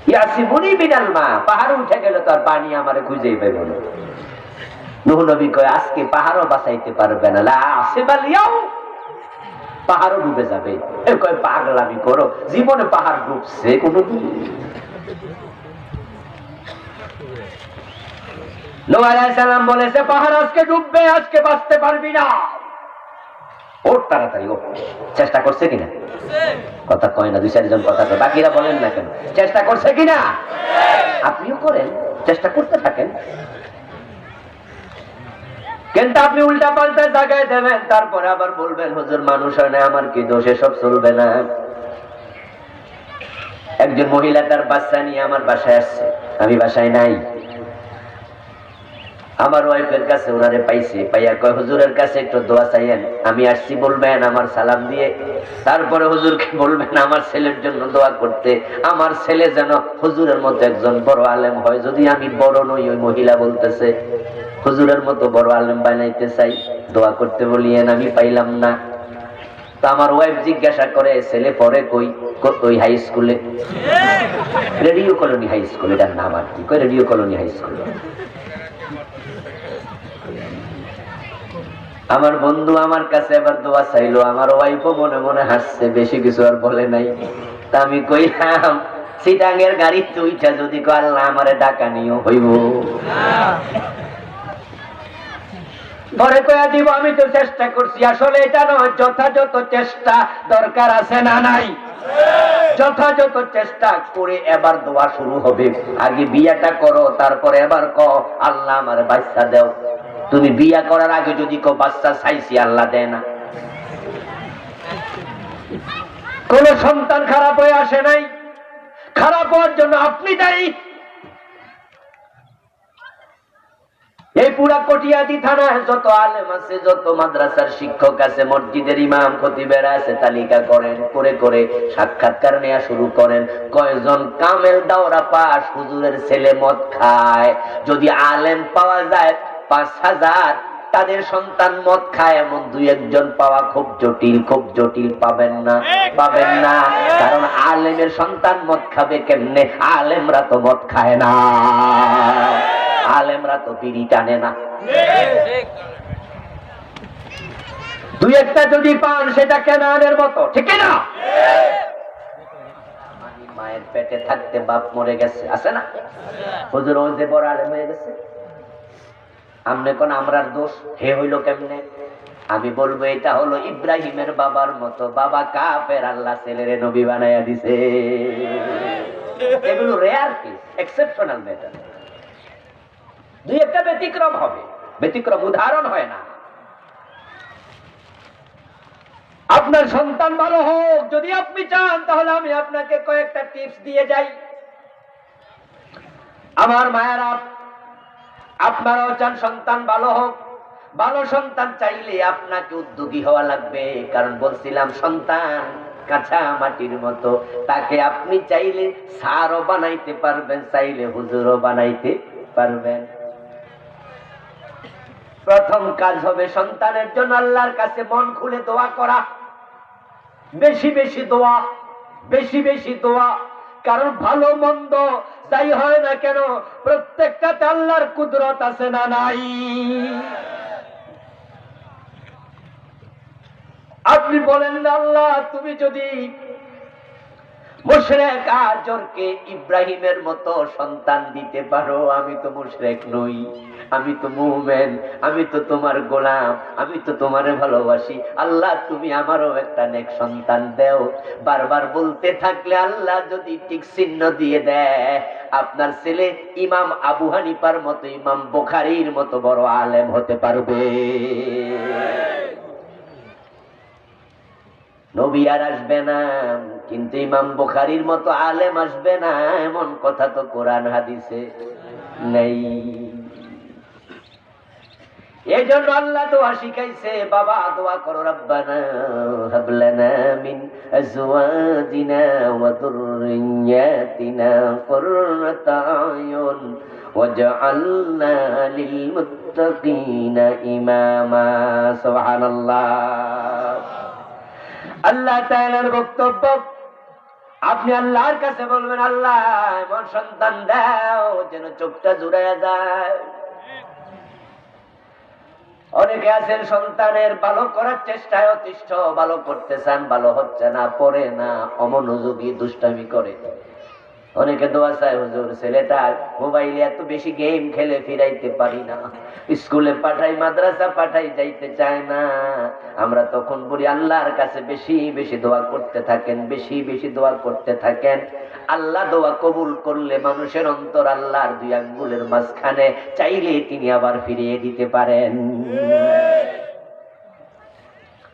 [SPEAKER 1] ইয়াসিমুনি বিনাল মা, পাহাড়ে উঠে গেলে তো আর পানি আমারে খুঁজেই পাইব না। নূহ নবী কয় আজকে পাহাড়ও বাঁচাইতে পারবে না, লা আসিবাল ইয়াউম, পাহাড়ও ডুবে যাবে। কয় পাগলামি করো, জীবনে পাহাড় ডুবছে কোনদিন? নূহ আলাইহিস সালাম বলেছে পাহাড় আজকে ডুববে, আজকে বাঁচতে পারবি না। ওর তাড়াতাড়ি ও চেষ্টা করছে কিনা? কথা কয় না, দুই চারজন কথা কয়, বাকিরা বলেন না কেন? চেষ্টা করছে কিনা? আপনিও করেন, চেষ্টা করতে থাকেন। কিন্তু আপনি উল্টা পাল্টা জায়গায় দেবেন, তারপরে আবার বলবেন হুজুর মানুষ হয় না, আমার কি দোষ? এসব চলবে না। একজন মহিলা তার বাচ্চা নিয়ে আমার বাসায় আসছে, আমি বাসায় নাই। আমার ওয়াইফের কাছে ওনারে পাইছে, পাইয়া কয় হুজুরের কাছে একটু দোয়া চাইয়েন, আমি আসছি বলবেন আমার সালাম দিয়ে, তারপরে হুজুরকে বলবেন আমার ছেলের জন্য দোয়া করতে, আমার ছেলে যেন হুজুরের মতো একজন বড় আলেম হয়। যদি আমি বড় নই, ওই মহিলা বলতেছে হুজুরের মতো বড় আলেম বানাইতে চাই, দোয়া করতে বলিয়েন, আমি পাইলাম না। তো আমার ওয়াইফ জিজ্ঞাসা করে ছেলে পড়ে কই? ওই হাই স্কুলে, রেডিও কলোনি হাই স্কুল, এটার নাম আর কি? কই রেডিও কলোনি হাই স্কুল। আমার বন্ধু আমার কাছে এবার দোয়া চাইলো, আমার ওয়াইফও মনে মনে হাসছে, বেশি কিছু আর বলে নাই। তা আমি কইলাম সিটাঙ্গের গাড়িতে উঠা যদি কো আল্লাহ আমারে ডাকা নিও হইব, পরে কয়া দিব আমি তো চেষ্টা করছি। আসলে এটা নয়, যথাযথ চেষ্টা দরকার আছে না নাই? যথাযথ চেষ্টা করে এবার দোয়া শুরু হবে। আগে বিয়াটা করো, তারপরে এবার কও আল্লাহ আমার বাচ্চা দাও। তুমি বিয়া করার আগে যদি কও বাচ্চা চাইছি, আল্লাহ দেয় না। কোন সন্তান খারাপ হয়ে আসে নাই, খারাপ হওয়ার জন্য আপনি দায়ী। এই পুরা কটিয়াদি থানায় যত আলেম আছে, যত মাদ্রাসার শিক্ষক আছে, মসজিদের ইমাম খতিবেরা আছে, তালিকা করেন, করে করে সাক্ষাৎকার নেওয়া শুরু করেন। কয়জন কামেল দাওরা পাস হুজুরের ছেলে মদ খায়? যদি আলেম পাওয়া যায় ৫,০০০, তাদের সন্তান মদ খায় এমন দুই একজন পাওয়া খুব জটিল, খুব জটিল। পাবেন না, পাবেন না। কারণ আলেমের সন্তান মদ খাবে কেমনে? আলেমরা তো মদ খায় না, আলেমরা তো বিড়ি টানে না। দুই একটা যদি পান সেটা কেনানের মতো, ঠিক না? মায়ের পেটে থাকতে বাপ মরে গেছে, আছে না? হুজুর ওই যে বড় আলেম হয়ে গেছে, আমনে কোন আমরার দোষ? হে হইল কেমনে? আমি বলবো এটা হলো ইব্রাহিমের বাবার মতো। বাবা কাফের, আল্লাহ ছেলেরে নবী বানাইয়া দিছে। এগুলো রেয়ার কেস, এক্সেপশনাল ম্যাটার। দুই একটা ব্যতিক্রম হবে, ব্যতিক্রম উদাহরণ হয় না। আপনার সন্তান ভালো হোক যদি আপনি চান, তাহলে আমি আপনাকে কয়েকটা টিপস দিয়ে যাই। আমার মায়েরা, আপনারাও চান সন্তান ভালো হোক। ভালো সন্তান চাইলে আপনাকে উদ্যোগী হওয়া লাগবে। কারণ বলছিলাম সন্তান কাঁচা মাটির মতো, তাকে আপনি চাইলে সারও বানাইতে পারবেন, চাইলে হুজুরও বানাইতে পারবেন। প্রথম কাজ হবে সন্তানের জন্য আল্লাহর কাছে মন খুলে দোয়া করা। বেশি বেশি দোয়া, বেশি বেশি দোয়া। কারণ ভালো মন্দ যাই হয় না কেন, প্রত্যেকটাতে আল্লাহর কুদরত আছে না নাই? আপনি বলেন না আল্লাহ তুমি যদি মুশরিক আজরকে ইব্রাহিমের মতো সন্তান দিতে পারো, আমি তো মুশরিক নই, আমি তো মুমিন, আমি তো তোমার গোলাম, আমি তো তোমারে ভালোবাসি। আল্লাহ তুমি আমারও একটা নেক সন্তান দাও। বারবার বলতে থাকলে আল্লাহ যদি ঠিক চিহ্ন দিয়ে দেয়, আপনার ছেলে ইমাম আবু হানিফার মতো, ইমাম বুখারীর মতো বড় আলেম হতে পারবে। নবী আর আসবে না, কিন্তু ইমাম বুখারীর মতো আলেম আসবে না, এমন কথা তো কোরআন হাদিসে নেই। এই জন্য আল্লাহ দোয়া শিখাইছে, বাবা দোয়া করো, রব্বানা হাব লানা মিন আজওয়াজিনা ওয়া যুররিয়াতিনা কুররাতা আয়ুন ওয়াজআলনা লিল মুত্তাকিনা ইমামা। সুবহানাল্লাহ। আল্লাহ তাআলার বক্তব্য, আপনি আল্লাহর কাছে বলবেন, আল্লাহ এমন সন্তান দাও যেন চোখটা জুড়াইয়া যায়। অনেকে আছেন সন্তানের ভালো করার চেষ্টায় অতিষ্ঠ, ভালো করতে চান, ভালো হচ্ছে না, পড়ে না, অমনোযোগী, দুষ্টামি করে। অনেকে দোয়া চায়, হুজুর ছেলেটা মোবাইলে এত বেশি গেম খেলে ফিরাইতে পারি না, স্কুলে পাঠাই, মাদ্রাসা পাঠাই, যাইতে চায় না। আমরা তখন বলি আল্লাহর কাছে বেশি বেশি দোয়া করতে থাকেন, বেশি বেশি দোয়া করতে থাকেন। আল্লাহ দোয়া কবুল করলে মানুষের অন্তর আল্লাহর দুই আঙ্গুলের মাঝখানে, চাইলে তিনি আবার ফিরিয়ে দিতে পারেন।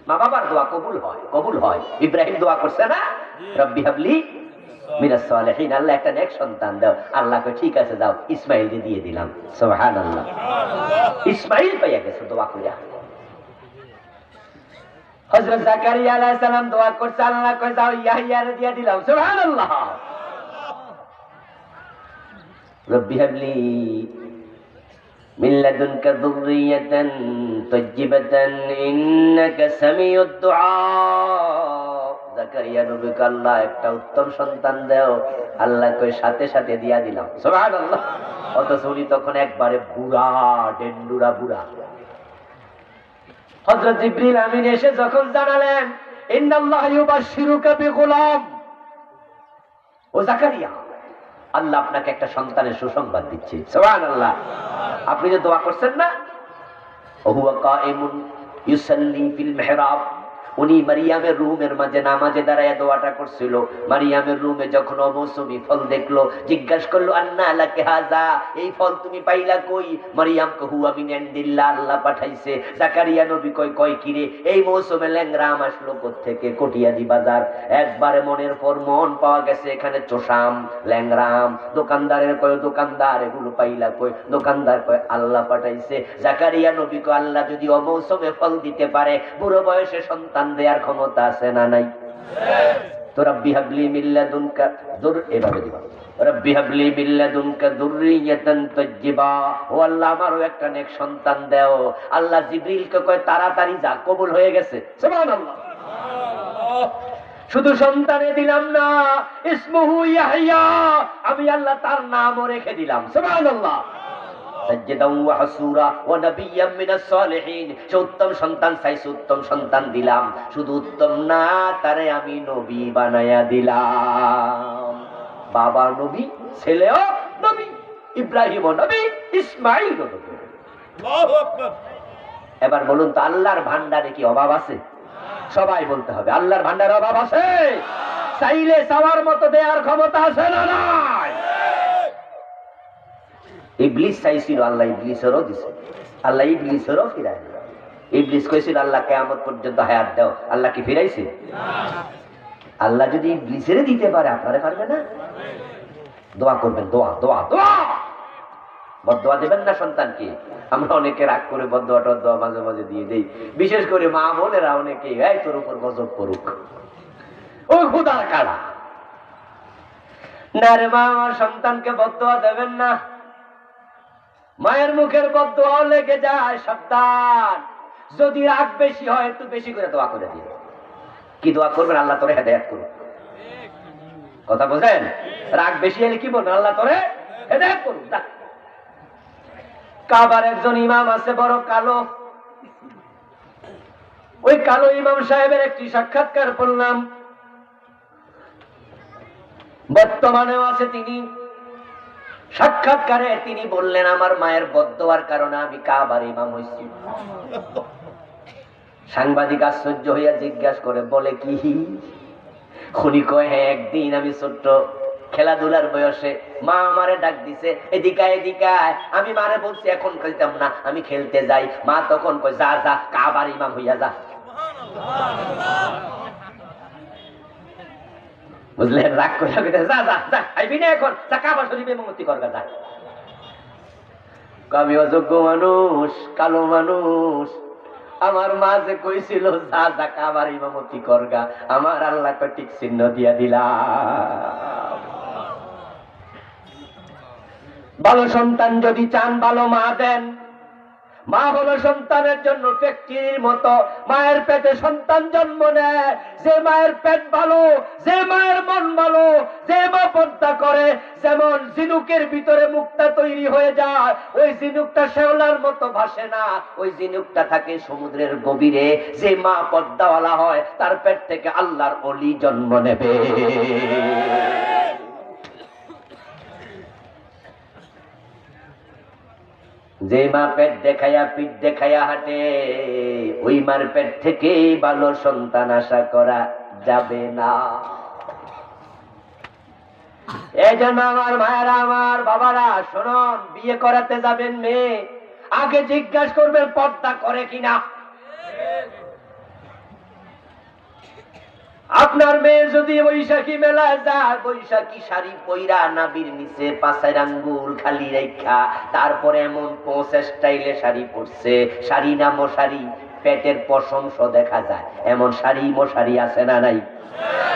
[SPEAKER 1] মা বাবার দোয়া কবুল হয়, কবুল হয়। ইব্রাহিম দোয়া করছে না, রব্বি হাবলি মিনাস সালিহিন, আল্লাহ একটা নেক সন্তান দাও। আল্লাহ কয় ঠিক আছে দাও, ইসমাইল দিয়ে দিলাম। সুবহানাল্লাহ। ইসমাইল পাইয়া গেছে দোয়া কইরা। হযরত জাকারিয়া আলাইহিস সালাম দোয়া করছে, আল্লাহ কয় যাও ইয়াহইয়ার দিয়ে দিলাম। সুবহানাল্লাহ। রব্বি হাবলি মিন লাদুনকা যুররিয়াতান তাইয়্যিবাতান ইন্নাকা সামিউদ দুআ। জাকারিয়া নবীকে আল্লাহ একটা উত্তম সন্তান দাও। আল্লাহ কই সাথে সাথে দিয়া দিলাম। সুবহানাল্লাহ। অথচ উনি তখন একবারে বুড়া, ডেন্ডুরা বুড়া। হযরত জিবরিল আমিন এসে যখন জানালেন, ইন্নাল্লাহ ইউবাশশিরুকা বিগুলাম, ও জাকারিয়া, আল্লাহ আপনাকে একটা সন্তানের সুসংবাদ দিচ্ছে। সুবহানাল্লাহ। আপনি যে দোয়া করছেন না, ওহুয়া কাইমুন ইউসাল্লি ফিল মিহরাব, উনি মারিয়ামের রুমের মাঝে নামাজে দাঁড়ায় দোয়াটা করছিল। মারিয়ামের রুমে যখন অমৌসুমি ফল দেখলো, জিজ্ঞাসা করলো, আন্না লাকা হাযা, এই ফল তুমি পাইলা কই? মারিয়াম কো হুয়া মিন ইনদিল্লাহ, আল্লাহ পাঠাইছে। জাকারিয়া নবী কয় কিরে, এই মৌসুমে ল্যাংরাম আসলো কোত্থেকে? কটিয়াদি বাজার। একবারে মনের পর মন পাওয়া গেছে, এখানে চোষাম, ল্যাংরাম। দোকানদারের কয়, দোকানদার এগুলো পাইলা কই? দোকানদার কয় আল্লাহ পাঠাইছে। জাকারিয়া নবী কয়, আল্লাহ যদি অমৌসুমে ফল দিতে পারে, বুড়ো বয়সে সন্তান দেয়ার ক্ষমতা আছে না নাই? তো রব্বি হাবলি মিন লাদুনকা এভাবে দিবা, রব্বি হাবলি মিন লাদুনকা যুররিয়াতান তাইয়্যিবা, ও আল্লাহ আমারও একটা নেক সন্তান দাও। আল্লাহ জিবরিলকে কয় তাড়াতাড়ি যা, কবুল হয়ে গেছে। সুবহানাল্লাহ। শুধু সন্তানে দিলাম না, ইসমুহু ইয়াহইয়া, আমি আল্লাহ তার নামও রেখে দিলাম। সুবহানাল্লাহ। সাজ্জাদান ওয়া হাসুরা ওয়া নাবিয়্যাম মিনাস সালিহিন, সে উত্তম সন্তান চাইছে, উত্তম সন্তান দিলাম। শুধু উত্তম না, তারে আমি নবী বানায়া দিলাম। বাবা নবী, ছেলেও নবী, ইব্রাহিমও নবী, ইসমাঈলও নবী। আল্লাহু আকবার। এবার বলুন তো, আল্লাহর ভান্ডারে কি অভাব আছে? সবাই বলতে হবে, আল্লাহর ভান্ডারে অভাব আছে? চাইলে চাওয়ার মতো দেওয়ার ক্ষমতা আছে না নাই? ইবলিস চাইছিল, আল্লাহ ইবলিসেরও দিছে, আল্লাহ ইবলিসেরও ফিরাই। ইবলিস কইছিল আল্লাহ কিয়ামত পর্যন্ত হায়াত দাও, আল্লাহ কি ফিরাইছে? আল্লাহ যদি ইবলিসের দিতে পারে, আপনারে পারবে না? দোয়া করবেন, দোয়া দোয়া দোয়া। বদদোয়া দেবেন না সন্তানকে। আমরা অনেকে রাগ করে বদদোয়াটা দোয়া মাঝে মাঝে দিয়ে দেই, বিশেষ করে মা বোনেরা অনেকে, এই তোর উপর গজব করুক, ও খোদার কাড়া। না রে মা, আমার সন্তানকে বদদোয়া দেবেন না। মায়ের মুখের বদদোয়া লেগে যায়, সাবধান। যদি রাগ বেশি হয়, একটু বেশি করে দোয়া করে দিন। কি দোয়া করবেন? আল্লাহ তোরে হেদায়েত করুক। কথা বুঝেন? রাগ বেশি হলে কি বলবেন? আল্লাহ তোরে হেদায়েত করুক। কাবার একজন ইমাম আছে, বড় কালো। ওই কালো ইমাম সাহেবের একটি সাক্ষাৎকার পড়লাম, বর্তমানেও আছে তিনি। সাক্ষাৎকারে তিনি বললেন, আমার মায়ের বদদোয়ার কারণে আমি কাবার ইমাম হইছি। সাংবাদিক আশ্চর্য হইয়া জিজ্ঞাসা করে, বলে কি? খুনি কয়, হ্যাঁ, একদিন আমি ছোট্ট খেলাধুলার বয়সে মা আমারে ডাক দিছে, এদিকে এদিকে, আমি মারে বলছি এখন খেলতাম না, আমি খেলতে যাই। মা তখন কয়, যা যা, কাবার ইমাম হইয়া যা। বুঝলেন? রাগ করে যা যা যা, আইবি না এখন, যা কাবা শরীফে ইমামতি করগা যা। আমি অযোগ্য মানুষ, কালো মানুষ। আমার মা যে কইছিল যা যা কাবার ইমামতি করগা, আমার আল্লাহ টিক চিহ্ন দিয়া দিলাম। ভালো সন্তান যদি চান, ভালো মা দেন। মা হলো সন্তানের জন্য ফ্যাক্টরির মতো। মায়ের পেটে সন্তান জন্ম নেয়, যে মায়ের পেট ভালো, যে মায়ের মন ভালো, যে মা পর্দা করে, যেমন ঝিনুকের ভিতরে মুক্তা তৈরি হয়ে যায়, ওই ঝিনুকটা শেওলার মতো ভাসে না, ওই ঝিনুকটা থাকে সমুদ্রের গভীরে। যে মা পর্দাওয়ালা হয়, তার পেট থেকে আল্লাহর ওলি জন্ম নেবে। যে মা পেট দেখাইয়া পিঠ দেখাইয়া হাঁটে, ওই মার পেট থেকে ভালো সন্তান আশা করা যাবে না। এই জন্য আমার মায়েরা, আমার বাবারা শুনুন, বিয়ে করাতে যাবেন মেয়ে, আগে জিজ্ঞাসা করবেন পর্দা করে কিনা। আপনার মেয়ে যদি বৈশাখী মেলায় যায়, বৈশাখী শাড়ি পইরা নাবির নিচে পাশের আঙ্গুল খালি রেখা, তারপরে এমন ৫০ স্টাইলে শাড়ি পরছে, শাড়ি না মশারি, পেটের পশমস দেখা যায়, এমন শাড়ি মশারি আছে না নাই?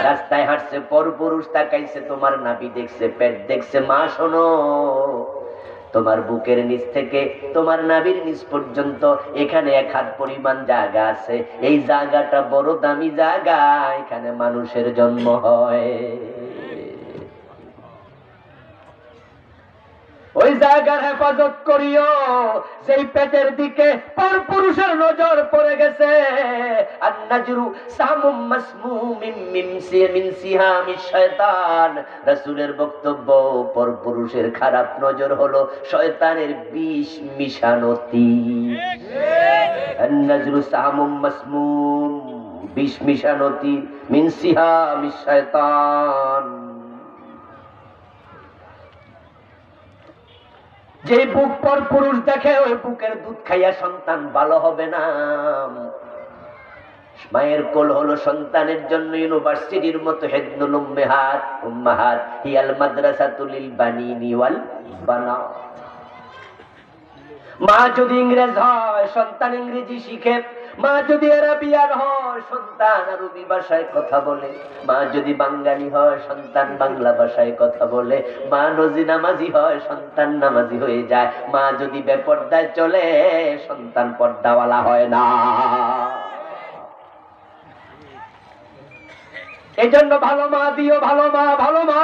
[SPEAKER 1] রাস্তায় হাঁটছে, পরপুরুষ তাকাইছে, তোমার নাভি দেখছে, পেট দেখছে। মা শোনো, তোমার বুকের নিচ থেকে তোমার নাভির নিচ পর্যন্ত এখানে ১ হাত পরিমাণ জায়গা আছে। এই জায়গাটা বড় দামি জায়গা, এখানে মানুষের জন্ম হয়। ওই জায়গার হেফাজত করিও। সেই পেটের দিকে পরপুরুষের নজর পড়ে গেছে, আন-নাজরু সামুম মাসমুমিন মিন সিহামিশ শয়তান। রাসূলের বক্তব্য, পরপুরুষের খারাপ নজর হলো শয়তানের বিষ মিশানো তীর। আন-নাজরু সামুম মাসমুম, বিষ মিশানো তীর, মিন সিহামিশ শয়তান। যে বুক পর পুরুষ দেখে, ওই বুকের দুধ খাইয়া সন্তান ভালো হবে না। মায়ের কোল হলো সন্তানের জন্য ইউনিভার্সিটির মতো। হিদনুল উম্মাহাত, উম্মাহাত হিয়াল মাদ্রাসাতুল লিল বানিনি ওয়াল বানা। মা যদি ইংরেজ হয়, সন্তান ইংরেজি শিখে। মা যদি আরবিয়ান হয়, সন্তান আরবি ভাষায় কথা বলে। মা যদি বাঙালি হয়, সন্তান বাংলা ভাষায় কথা বলে। মা নজি নামাজি হয়, সন্তান নামাজি হয়ে যায়। মা যদি বেপর্দায় চলে, সন্তান পর্দাওয়ালা হয় না। এই জন্য ভালো মা দিও, ভালো মা, ভালো মা।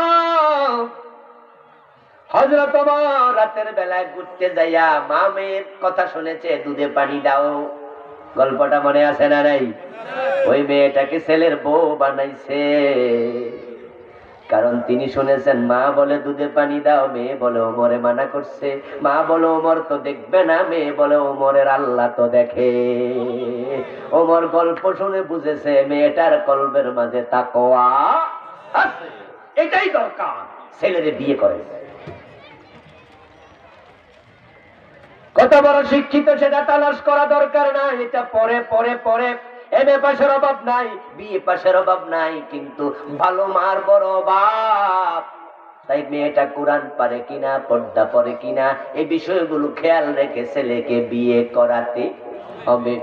[SPEAKER 1] হযরত ওমর রাতের বেলায় ঘুরতে যাইয়া মা মেয়ের কথা শুনেছে, দুধে পানি দাও। গল্পটা মনে আছে না নাই? ওই মেয়েটাকে ছেলের বউ বানাইছে, কারণ তিনি শুনেছেন মা বলে দুধে পানি দাও, মেয়ে বলে ওমরে মানা করছে। মা বলে ওমর তো দেখবে না, মেয়ে বলে ওমরের আল্লাহ তো দেখে। ওমর গল্প শুনে বুঝেছে মেয়েটার কলবের মাঝে তাকওয়া আছে, এটাই দরকার, ছেলের বিয়ে করে। কত বড় শিক্ষিত সেটা তালাশ করা দরকার না, এটা পরে পরে পরে। এমএ পাশের অভাব নাই, বিএ পাশের অভাব নাই, কিন্তু ভালো মার বড় অভাব। তাই মেয়েটা কোরআন পারে কিনা, পর্দা পরে কিনা, এই বিষয়গুলো খেয়াল রেখে ছেলেকে বিয়ে করাতে হবে।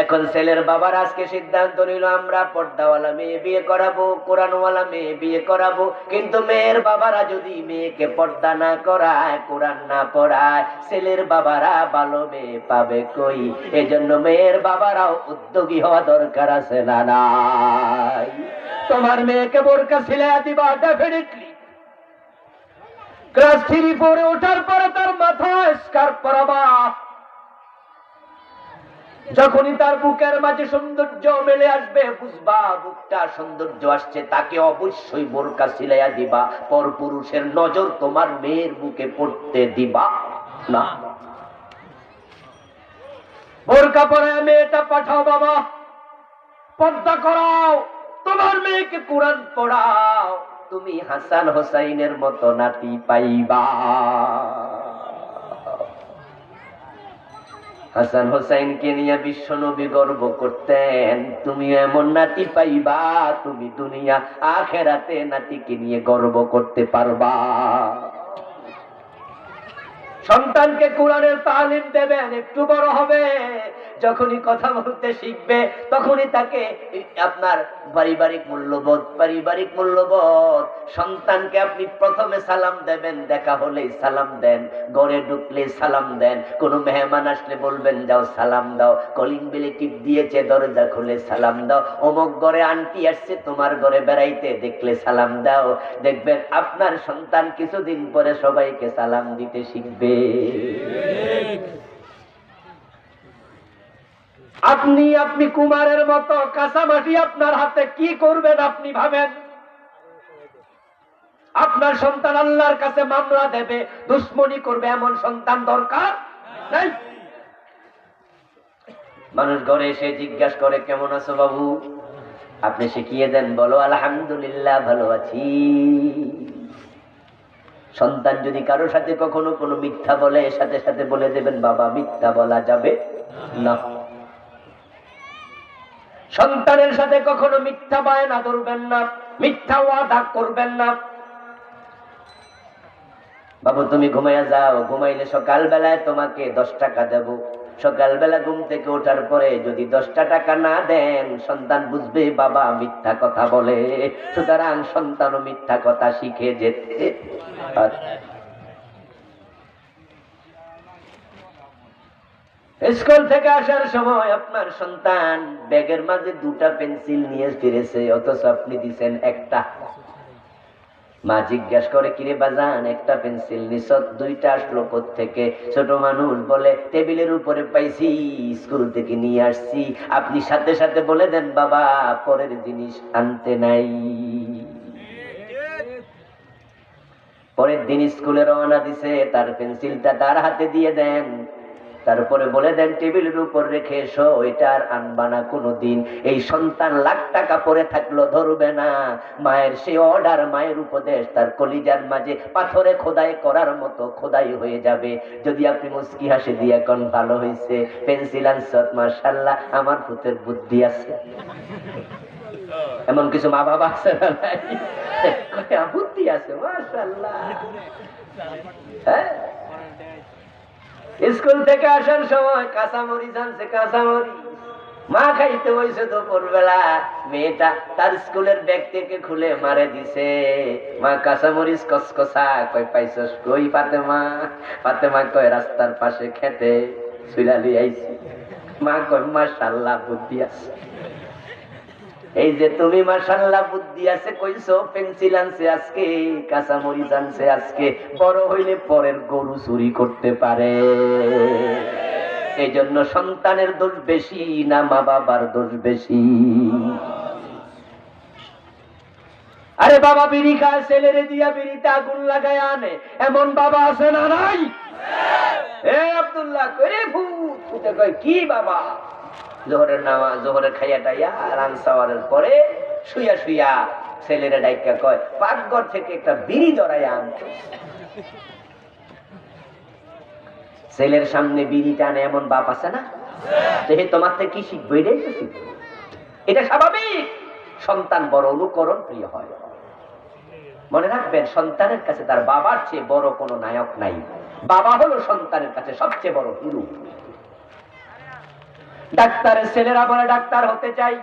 [SPEAKER 1] এখন ছেলের বাবার আজকে সিদ্ধান্ত নিল, আমরা পর্দাওয়ালা মেয়ে বিয়ে করাবো, কোরআনওয়ালা মেয়ে বিয়ে করাবো। কিন্তু মেয়ের বাবারা যদি মেয়েকে পর্দা না করায়, কোরআন না পড়ায়, ছেলের বাবারা ভালো মেয়ে পাবে কই? এজন্য মেয়ের বাবারাও উদ্যোগী হওয়া দরকার আছে না নাই? তোমার মেয়েকে বোরকা সিলাইয়া দিবা, ডেফিনেটলি। ক্লাস 3-4 ওঠার পরে তার মাথায় স্কার্ফ পরাবা। যখনই তার বুকের মাঝে সৌন্দর্য মেলে আসবে, বুঝবা বুকটা সৌন্দর্য আসছে, তাকে অবশ্যই বোরকা সিলাইয়া দিবা। পরপুরুষের নজর তোমার মেয়ের বুকে পড়তে দিবা না। বোরকা পরে মেয়েটা পাঠাও, বাবা পর্দা করাও, তোমার মেয়েকে কোরআন পড়াও, তুমি হাসান হোসাইনের মতো নাতি পাইবা। হাসান হোসাইনকে নিয়ে বিশ্ব নবী গর্ব করতেন, তুমি এমন নাতি পাইবা, তুমি দুনিয়া আখেরাতে নাতিকে নিয়ে গর্ব করতে পারবা। সন্তানকে কোরআনের তালিম দেবেন, একটু বড় হবে, যখনই কথা বলতে শিখবে তখনই তাকে আপনার পারিবারিক মূল্যবোধ সন্তানকে আপনি প্রথমে সালাম দেবেন, দেখা হলেই সালাম দেন, ঘরে ঢুকলে সালাম দেন, কোনো মেহমান আসলে বলবেন যাও সালাম দাও, কলিং বেলে টিপ দিয়েছে দরজা খুলে সালাম দাও, অমুক ঘরে আন্টি আসছে তোমার ঘরে বেড়াইতে দেখলে সালাম দাও। দেখবেন আপনার সন্তান কিছুদিন পরে সবাইকে সালাম দিতে শিখবে। আপনি কুমারের মতো কাঁচামাটি আপনার হাতে কি করবেন আপনি ভাবেন। আপনার সন্তান আল্লাহর কাছে মামলা দেবে, দুশ্মনী করবে, এমন সন্তান দরকার নাই। মানুষ ঘরে এসে জিজ্ঞাসা করে কেমন আছো বাবু, আপনি শিখিয়ে দেন বলো আলহামদুলিল্লাহ ভালো আছি। সন্তান যদি কারোর সাথে কখনো কোনো মিথ্যা বলে, সাথে সাথে বলে দেবেন বাবা মিথ্যা বলা যাবে না। সন্তানের সাথে কখনো মিথ্যা বায়না ধরবেন না, মিথ্যা ওয়াদা করবেন না। বাবু তুমি ঘুমাইয়া যাও, ঘুমাইলে সকাল বেলায় তোমাকে 10 টাকা দেব। সকালবেলা ঘুম থেকে ওঠার পরে যদি 10টা টাকা না দেন, সন্তান বুঝবে বাবা মিথ্যা কথা বলে। সুতরাং সন্তানও মিথ্যা কথা শিখে যেতে। স্কুল থেকে আসার সময় আপনার সন্তান ব্যাগের মাঝে 2টা পেন্সিল নিয়ে ফিরেছে, অথচ আপনি দিচ্ছেন একটা। মা জিজ্ঞাসা করে কিরে বাজান একটা পেন্সিল নিছ, 2টা আসলো কোত্থেকে? ছোট মানুষ বলে টেবিলের উপরে পাইছি, স্কুল থেকে নিয়ে আসছি। আপনি সাথে সাথে বলে দেন বাবা পরের জিনিস আনতে নাই। পরের দিন স্কুলে রওনা দিছে, তার পেন্সিলটা তার হাতে দিয়ে দেন, তারপরে বলে দেন টেবিলের উপর রেখে এসো, ওইটা আর আনবা না কোনোদিন। এই সন্তান লাখ টাকা পরে থাকলো ধরবে না। মায়ের সেই অর্ডার, মায়ের উপদেশ তার কলিজার মাঝে পাথরে খোদাই করার মতো খোদাই হয়ে যাবে। যদি আপনি মুস্কি হাসি দিয়ে কোন ভালো হয়েছে, পেন্সিল আনছত, মাশাআল্লাহ আমার পুতের বুদ্ধি আছে। এমন কিছু মা বাবা আছে না নাই? বুদ্ধি আছে মাশাআল্লাহ। হ্যাঁ, স্কুল থেকে আসার সময় কাঁচামরিচ আনছে, কাঁচামরিচ মা খাইতে হয়েছে দুপুর বেলা। মেয়েটা তার স্কুলের ব্যাগ থেকে খুলে মারে দিছে। মা কাঁচামরিচ কসকসা কই পাইছস কই? ফাতেমা। ফাতেমা কয় রাস্তার পাশে খেতে চুলালি আইছি। মা কয় মাশাআল্লাহ বুদ্ধি আছে। এই যে তুমি মাশাআল্লাহ বুদ্ধি আছে কইছো, পেন্সিল আনছে আজকে, কাঁচামরিচ আনছে আজকে, বড় হইলে পরের গরু চুরি করতে পারে। এই জন্য সন্তানের দোষ বেশি না মা বাবার দোষ বেশি? আরে বাবা বিড়ি খায়, ছেলেরে দিয়া বিড়িতে আগুন লাগায় আনে, এমন বাবা আছে না নাই? এ আব্দুল্লাহ করে ভূত ফুটে কয় কি বাবা? জোহরের নামাজ, জোহরের খাইয়া টাইয়া রানসাওয়ারের পরে শুইয়া শুইয়া ছেলেরা ডাইকা কয় পাকঘর থেকে একটা বিড়ি ধরাইয়া আনতো। ছেলের সামনে বিড়ি টানে এমন বাপ আছে না? তোমার থেকে কি শিখবো? এটাই তো শিখবো, এটা স্বাভাবিক। সন্তান বড় অনুকরণ প্রিয় হয়। মনে রাখবেন সন্তানের কাছে তার বাবার চেয়ে বড় কোনো নায়ক নাই। বাবা হলো সন্তানের কাছে সবচেয়ে বড় হিরো। ডাক্তারের ছেলেরা বলে ডাক্তার হতে চাই,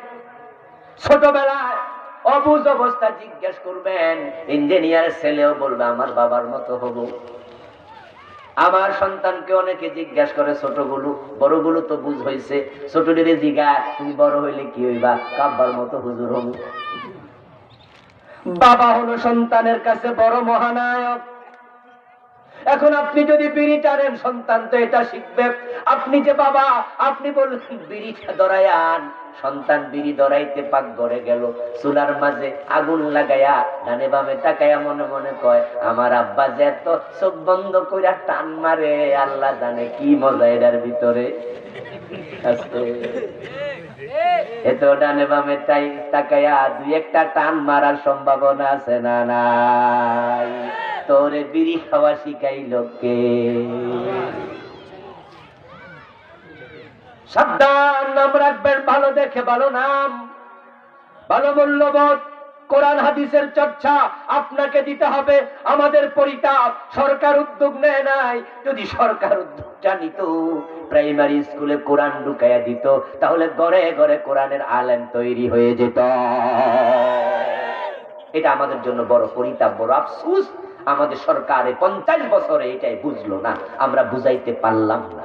[SPEAKER 1] ছোটবেলায় অবুঝ অবস্থা জিজ্ঞেস করবেন। ইঞ্জিনিয়ারের ছেলেও বলবে আমার বাবার মতো হব। আমার সন্তানকে অনেকে জিজ্ঞাসা করে ছোটগুলো, বড়গুলো তো বুঝ হয়েছে, ছোটদের জিগা তুমি বড় হইলে কি হইবা? কাব্বার মতো হুজুর হব। বাবা হলো সন্তানের কাছে বড় মহানায়ক। এখন আপনি যদি বিড়ি টানেন, সন্তান তো এটা শিখবে। আপনি যে বাবা, আপনি বললেন বিড়িটা ধরাই আন, সন্তান বিড়ি ধরাইতে পাক ঘরে গেল, চুলার মাঝে আগুন লাগাইয়া ডানে বামে তাকাইয়া মনে মনে কয় আমার আব্বা যে এত চোখ বন্ধ কইরা টান মারে, আল্লাহ জানে কি মজা এটার ভিতরে আছে। এত ডানে বামে তাকাইয়া 2-1টা টান মারার সম্ভাবনা আছে না নাই? তোরে বিড়ি খাওয়া শিখাইল কে? সাবধান, নাম রাখবেন ভালো দেখে, ভালো নাম, ভালো মূল্যবোধ। কোরআন হাদিসের চর্চা আপনাকে দিতে হবে। আমাদের পরিতাপ, সরকার উদ্যোগ নেয় নাই। যদি সরকার উদ্যোগটা নিত, প্রাইমারি স্কুলে কোরআন ঢুকাইয়া দিত, তাহলে ঘরে ঘরে কোরআনের আলেম তৈরি হয়ে যেত। এটা আমাদের জন্য বড় পরিতাপ, বড় আফসোস। আমাদের সরকারে 50 বছরে এটাই বুঝলো না, আমরা বুঝাইতে পারলাম না।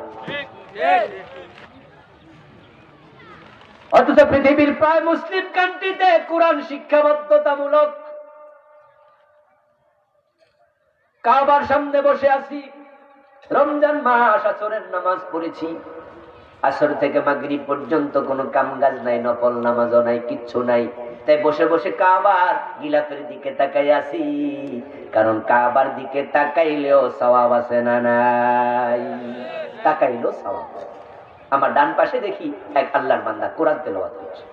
[SPEAKER 1] অথচ পৃথিবীর প্রায় মুসলিম কান্ট্রিতে কোরআন শিক্ষা বাধ্যতামূলক। কাবার সামনে বসে আছি, রমজান মাস, আসরের নামাজ পড়েছি। আসর থেকে মাগরিব পর্যন্ত কোনো কাম কাজ নাই, নফল নামাজও নাই, কিচ্ছু নাই। তাই বসে বসে কাবার গিলাফের দিকে তাকাই আছি, কারণ কাবার দিকে তাকাইলেও সওয়াব আছে না নাই? তাকাইলেও সওয়াব। আমার ডান পাশে দেখি এক আল্লাহর বান্দা কোরআন তেলাওয়াত করছে।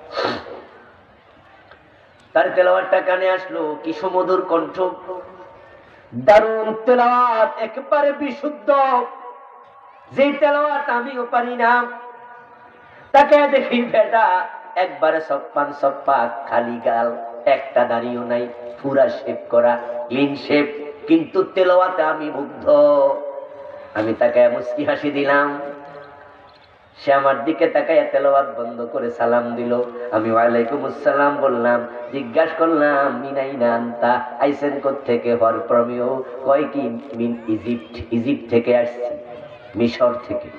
[SPEAKER 1] তার তেলাওয়াতটা কানে আসলো, কি সুমধুর কণ্ঠ, দারুণ তেলাওয়াত, একেবারে বিশুদ্ধ, যে তেলাওয়াত আমিও পারি না। তাকে দেখি বেটা একবারে সপ্পান সপ্পা, খালি গাল, একটা দাড়িও নাই, পুরা শেভ করা, ক্লিন শেভ, কিন্তু তেলাওয়াতে আমি মুগ্ধ। আমি তাকে মুস্কি হাসি দিলাম, সে আমার দিকে তাকাইয়া তেলাওয়াত বন্ধ করে সালাম দিল। আমি ওয়ালাইকুম আসসালাম বললাম। জিজ্ঞাসা করলাম, মিনাইনা আনতা, আইসেন কোত্থেকে? হর ফ্রম ইউ। কয় কি? মিন ইজিপ্ট। ইজিপ্ট থেকে আসছি, মিশর থেকে।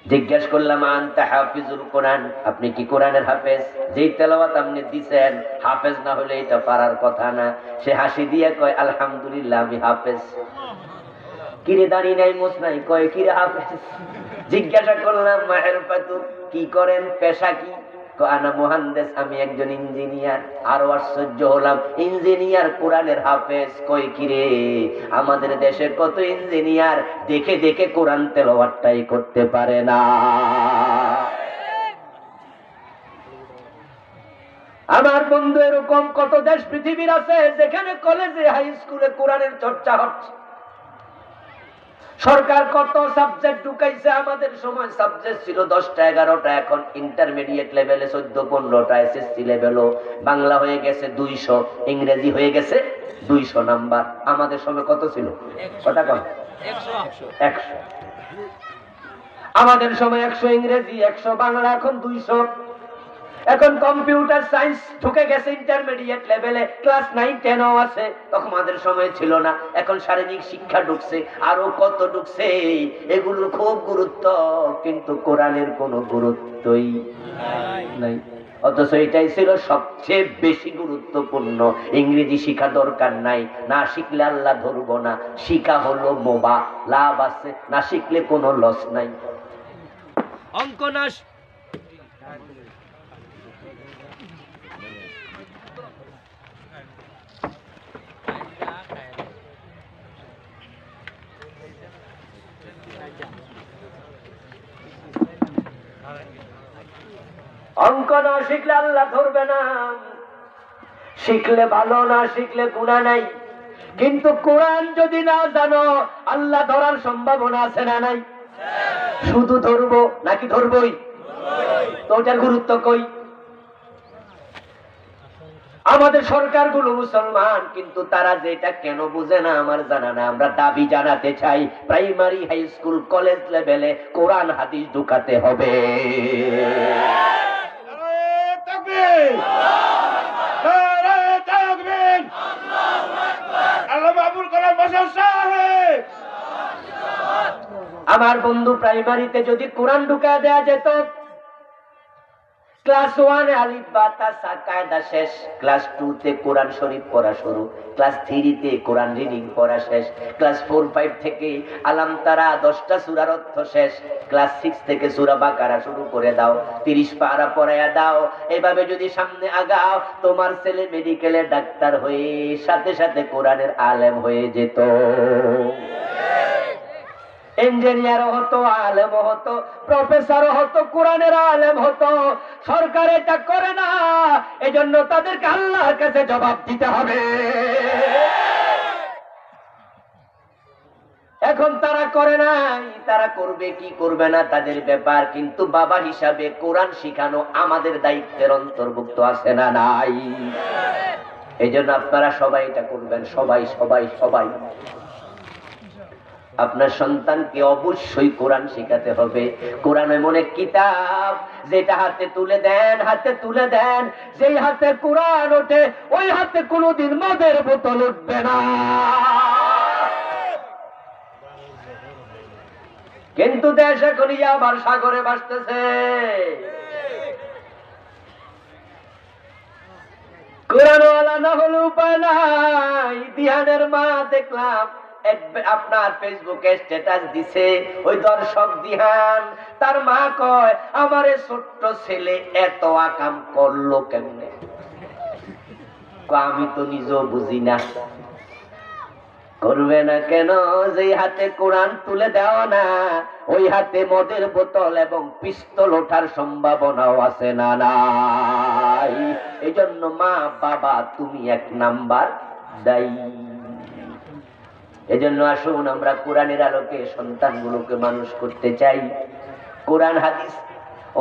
[SPEAKER 1] জিজ্ঞাসা করলাম, আনতা হাফিজুল কোরআন, আপনি কি কোরআনের হাফেজ? যেই তেলাওয়াত আপনি দিছেন, হাফেজ না হলে এটা পারার কথা না। সে হাসি দিয়ে কয়, আলহামদুলিল্লাহ আমি হাফেজ। কিরে দাঁড়ি নাই, মোছ নাই, কয় কিরে হাফেজ? জিজ্ঞাসা করলাম, মাহরফাতু, কি করেন, পেশা কি? আনা মুহান্দিস, আমি একজন ইঞ্জিনিয়ার। আরো আশ্চর্য হলাম, ইঞ্জিনিয়ার কোরআনের হাফেজ? কই কিরে, আমাদের দেশে কত ইঞ্জিনিয়ার দেখে দেখে কোরআন তেলাওয়াতটাই করতে পারে না। আমার বন্ধু, এরকম কত দেশ পৃথিবীর আছে যেখানে কলেজে, হাই স্কুলে কোরআনের চর্চা হচ্ছে। সরকার কত সাবজেক্ট ঢুকাইছে। আমাদের সময় সাবজেক্ট ছিল 10টা 11টা, এখন ইন্টারমিডিয়েট লেভেলে 14-15টা, এসএসসি লেভেলও। বাংলা হয়ে গেছে 200, ইংরেজি হয়ে গেছে 200 নাম্বার। আমাদের সময় কত ছিল? কটা কম? 100। আমাদের সময় 100 ইংরেজি, 100 বাংলা, এখন 200। এখন কম্পিউটার সায়েন্স ঢুকে গেছে ইন্টারমিডিয়েট লেভেলে, ক্লাস 9-10ও আছে, তখন আমাদের সময় ছিল না। এখন শারীরিক শিক্ষা ঢুকছে, আরো কত ঢুকছে, এগুলোর খুব গুরুত্ব, কিন্তু কোরআনের কোনো গুরুত্বই নাই। অথচ এটাই ছিল সবচেয়ে বেশি গুরুত্বপূর্ণ। ইংরেজি শিখা দরকার নাই, না শিখলে আল্লাহ ধরবো না, শিখা হলো মোবা, লাভ আছে, না শিখলে কোনো লস নাই। অঙ্ক না অঙ্ক না শিখলে আল্লাহ ধরবে না। শিখলে ভালো, না শিখলে গুনাহ নাই। কিন্তু কোরআন যদি না জানো, আল্লাহ ধরার সম্ভাবনা আছে না নাই? শুধু ধরবো নাকি ধরবই? তো ওটার গুরুত্ব কই? আমাদের সরকারগুলো মুসলমান, কিন্তু তারা যেটা কেন বুঝে না আমার জানা না। আমরা দাবি জানাতে চাই, প্রাইমারি, হাই স্কুল, কলেজ লেভেলে কোরআন হাদিস ঢুকাতে হবে। আমার বন্ধু, প্রাইমারিতে যদি কোরআন ঢুকা দেয়া যেত, ক্লাস 1-এ আলিফ বা তা সা কায়দা শেষ, ক্লাস 2-তে কোরআন শরীফ পড়া শুরু, ক্লাস 3-তে কোরআন রিডিং পড়া শেষ, ক্লাস 4-5 থেকে আলাম তারা 10টা সূরার অর্থ শেষ, ক্লাস 6 থেকে সূরা বাকারা শুরু করে দাও, 30 পারা পড়ায়া দাও। এভাবে যদি সামনে আগাও, তোমার ছেলে মেডিকেলে ডাক্তার হয়ে সাথে সাথে কোরআনের আলেম হয়ে যেত, ইঞ্জিনিয়ার হতো, আলেম হতো, প্রফেসর হতো, কোরআনের আলেম হতো। সরকার এটা করে না, এজন্য তাদেরকে আল্লাহর কাছে জবাব দিতে হবে। এখন তারা করে নাই, তারা করবে কি করবে না তাদের ব্যাপার, কিন্তু বাবা হিসাবে কোরআন শিখানো আমাদের দায়িত্বের অন্তর্ভুক্ত আছে না নাই? এই জন্য আপনারা সবাই এটা করবেন, সবাই সবাই সবাই। আপনার সন্তানকে অবশ্যই কোরআন শেখাতে হবে। কোরআন এমন এক কিতাব যেটা হাতে তুলে দেন, যেই হাতে কোরআন ওঠে ওই হাতে কোনোদিন মদের বোতল উঠবে না। কিন্তু দেশ এখন আবার সাগরে ভাসতেছে। কোরআনওয়ালা না হলে উপায় নাই। দিহানের মা দেখলাম আপনার ফেসবুকে স্ট্যাটাস দিছে, ওই দর্শক দিহান, তার মা কয় আমার ছোট্ট ছেলে এত আকাম করলো কেমনে? আমি তো নিজেও বুঝি না। করবে না কেন? যে হাতে কোরআন তুলে দেওয়া না ওই হাতে মদের বোতল এবং পিস্তল ওঠার সম্ভাবনাও আছে না নাই? এই জন্য মা বাবা তুমি এক নাম্বার দায়ী। এজন্য আসুন আমরা কোরআনের আলোকে সন্তানগুলোকে মানুষ করতে চাই, কোরআন হাদিস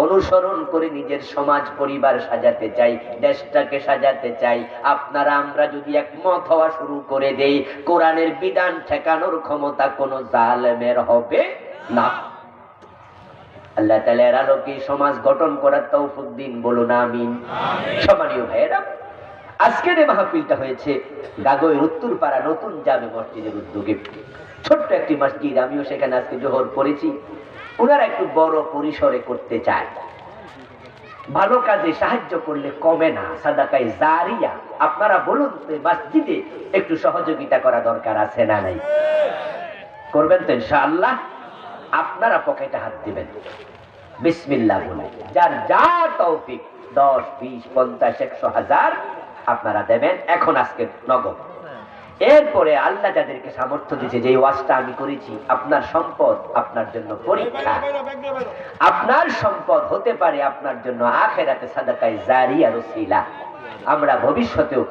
[SPEAKER 1] অনুসরণ করে নিজের সমাজ পরিবার সাজাতে চাই, দেশটাকে সাজাতে চাই। আপনারা আমরা যদি একমত হওয়া শুরু করে দেই, কোরআনের বিধান ঠেকানোর ক্ষমতা কোন জালেমের হবে না। আল্লাহ তাআলা এর আলোকে সমাজ গঠন করার তৌফিক দিন, বলুন আমিন। সম্মানীয় ভাইয়েরা, আজকের এই মাহফিলটা হয়েছে গাগোয়ের উত্তরপাড়া নতুন জামে মসজিদের উদ্যোগে। ছোট্ট একটি মসজিদ, আমিও সেখানে আজকে জোহর করেছি। ওনারা একটু বড় পরিসরে করতে চায়। ভালো কাজে সাহায্য করলে কমে না, সাদাকায়ে জারিয়া। আপনারা বলুন তো, মসজিদে একটু সহযোগিতা করা দরকার আছে না নাই? করবেন তো ইনশাআল্লাহ? আপনারা পকেটে হাত দিবেন, বিসমিল্লাহ বলে, যার যা তৌফিক 10, 20, 50, 100, 1000 আপনারা দেবেন এখন, আজকে নগদ। এরপরে আল্লাহ যাদেরকে সামর্থ্য দিয়েছে, যে ওয়াজটা আমি করেছি, আপনার সম্পদ আপনার জন্য পরীক্ষা। আপনার সম্পদ হতে পারে আপনার জন্য আখিরাতে সাদাকায়ে জারিয়া ওসিলা। আমরা ভবিষ্যতেও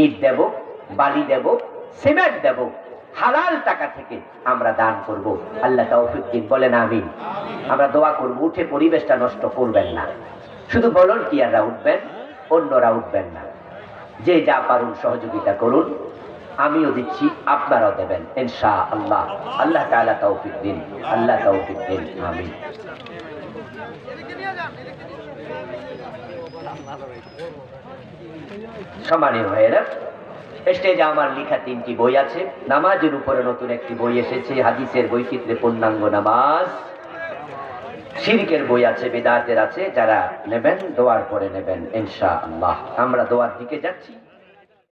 [SPEAKER 1] ইট দেব, বালি দেব, সিমেন্ট দেব, হালাল টাকা থেকে আমরা দান করব। আল্লাহ তৌফিক দিন, বলেন আমিন। আমরা দোয়া করব, উঠে পরিবেশটা নষ্ট করবেন না। শুধু ভলান্টিয়াররা উঠবেন, অন্যরা উঠবেন না। যে যা পারুন সহযোগিতা করুন, আমিও দিচ্ছি, আপনারাও দেবেন ইনশাআল্লাহ। আল্লাহ তাআলা তৌফিক দিন, আল্লাহ তৌফিক দিন, আমিন। সম্মানীয় ভাইয়েরা, স্টেজে আমার লেখা 3টি বই আছে। নামাজের উপরে নতুন একটি বই এসেছে, হাদিসের বৈচিত্র্যে পূর্ণাঙ্গ নামাজ। শিরকের বই আছে, বিদআতের আছে। যারা নেবেন দোয়ার পরে নেবেন ইনশাআল্লাহ। আমরা দোয়ার দিকে যাচ্ছি।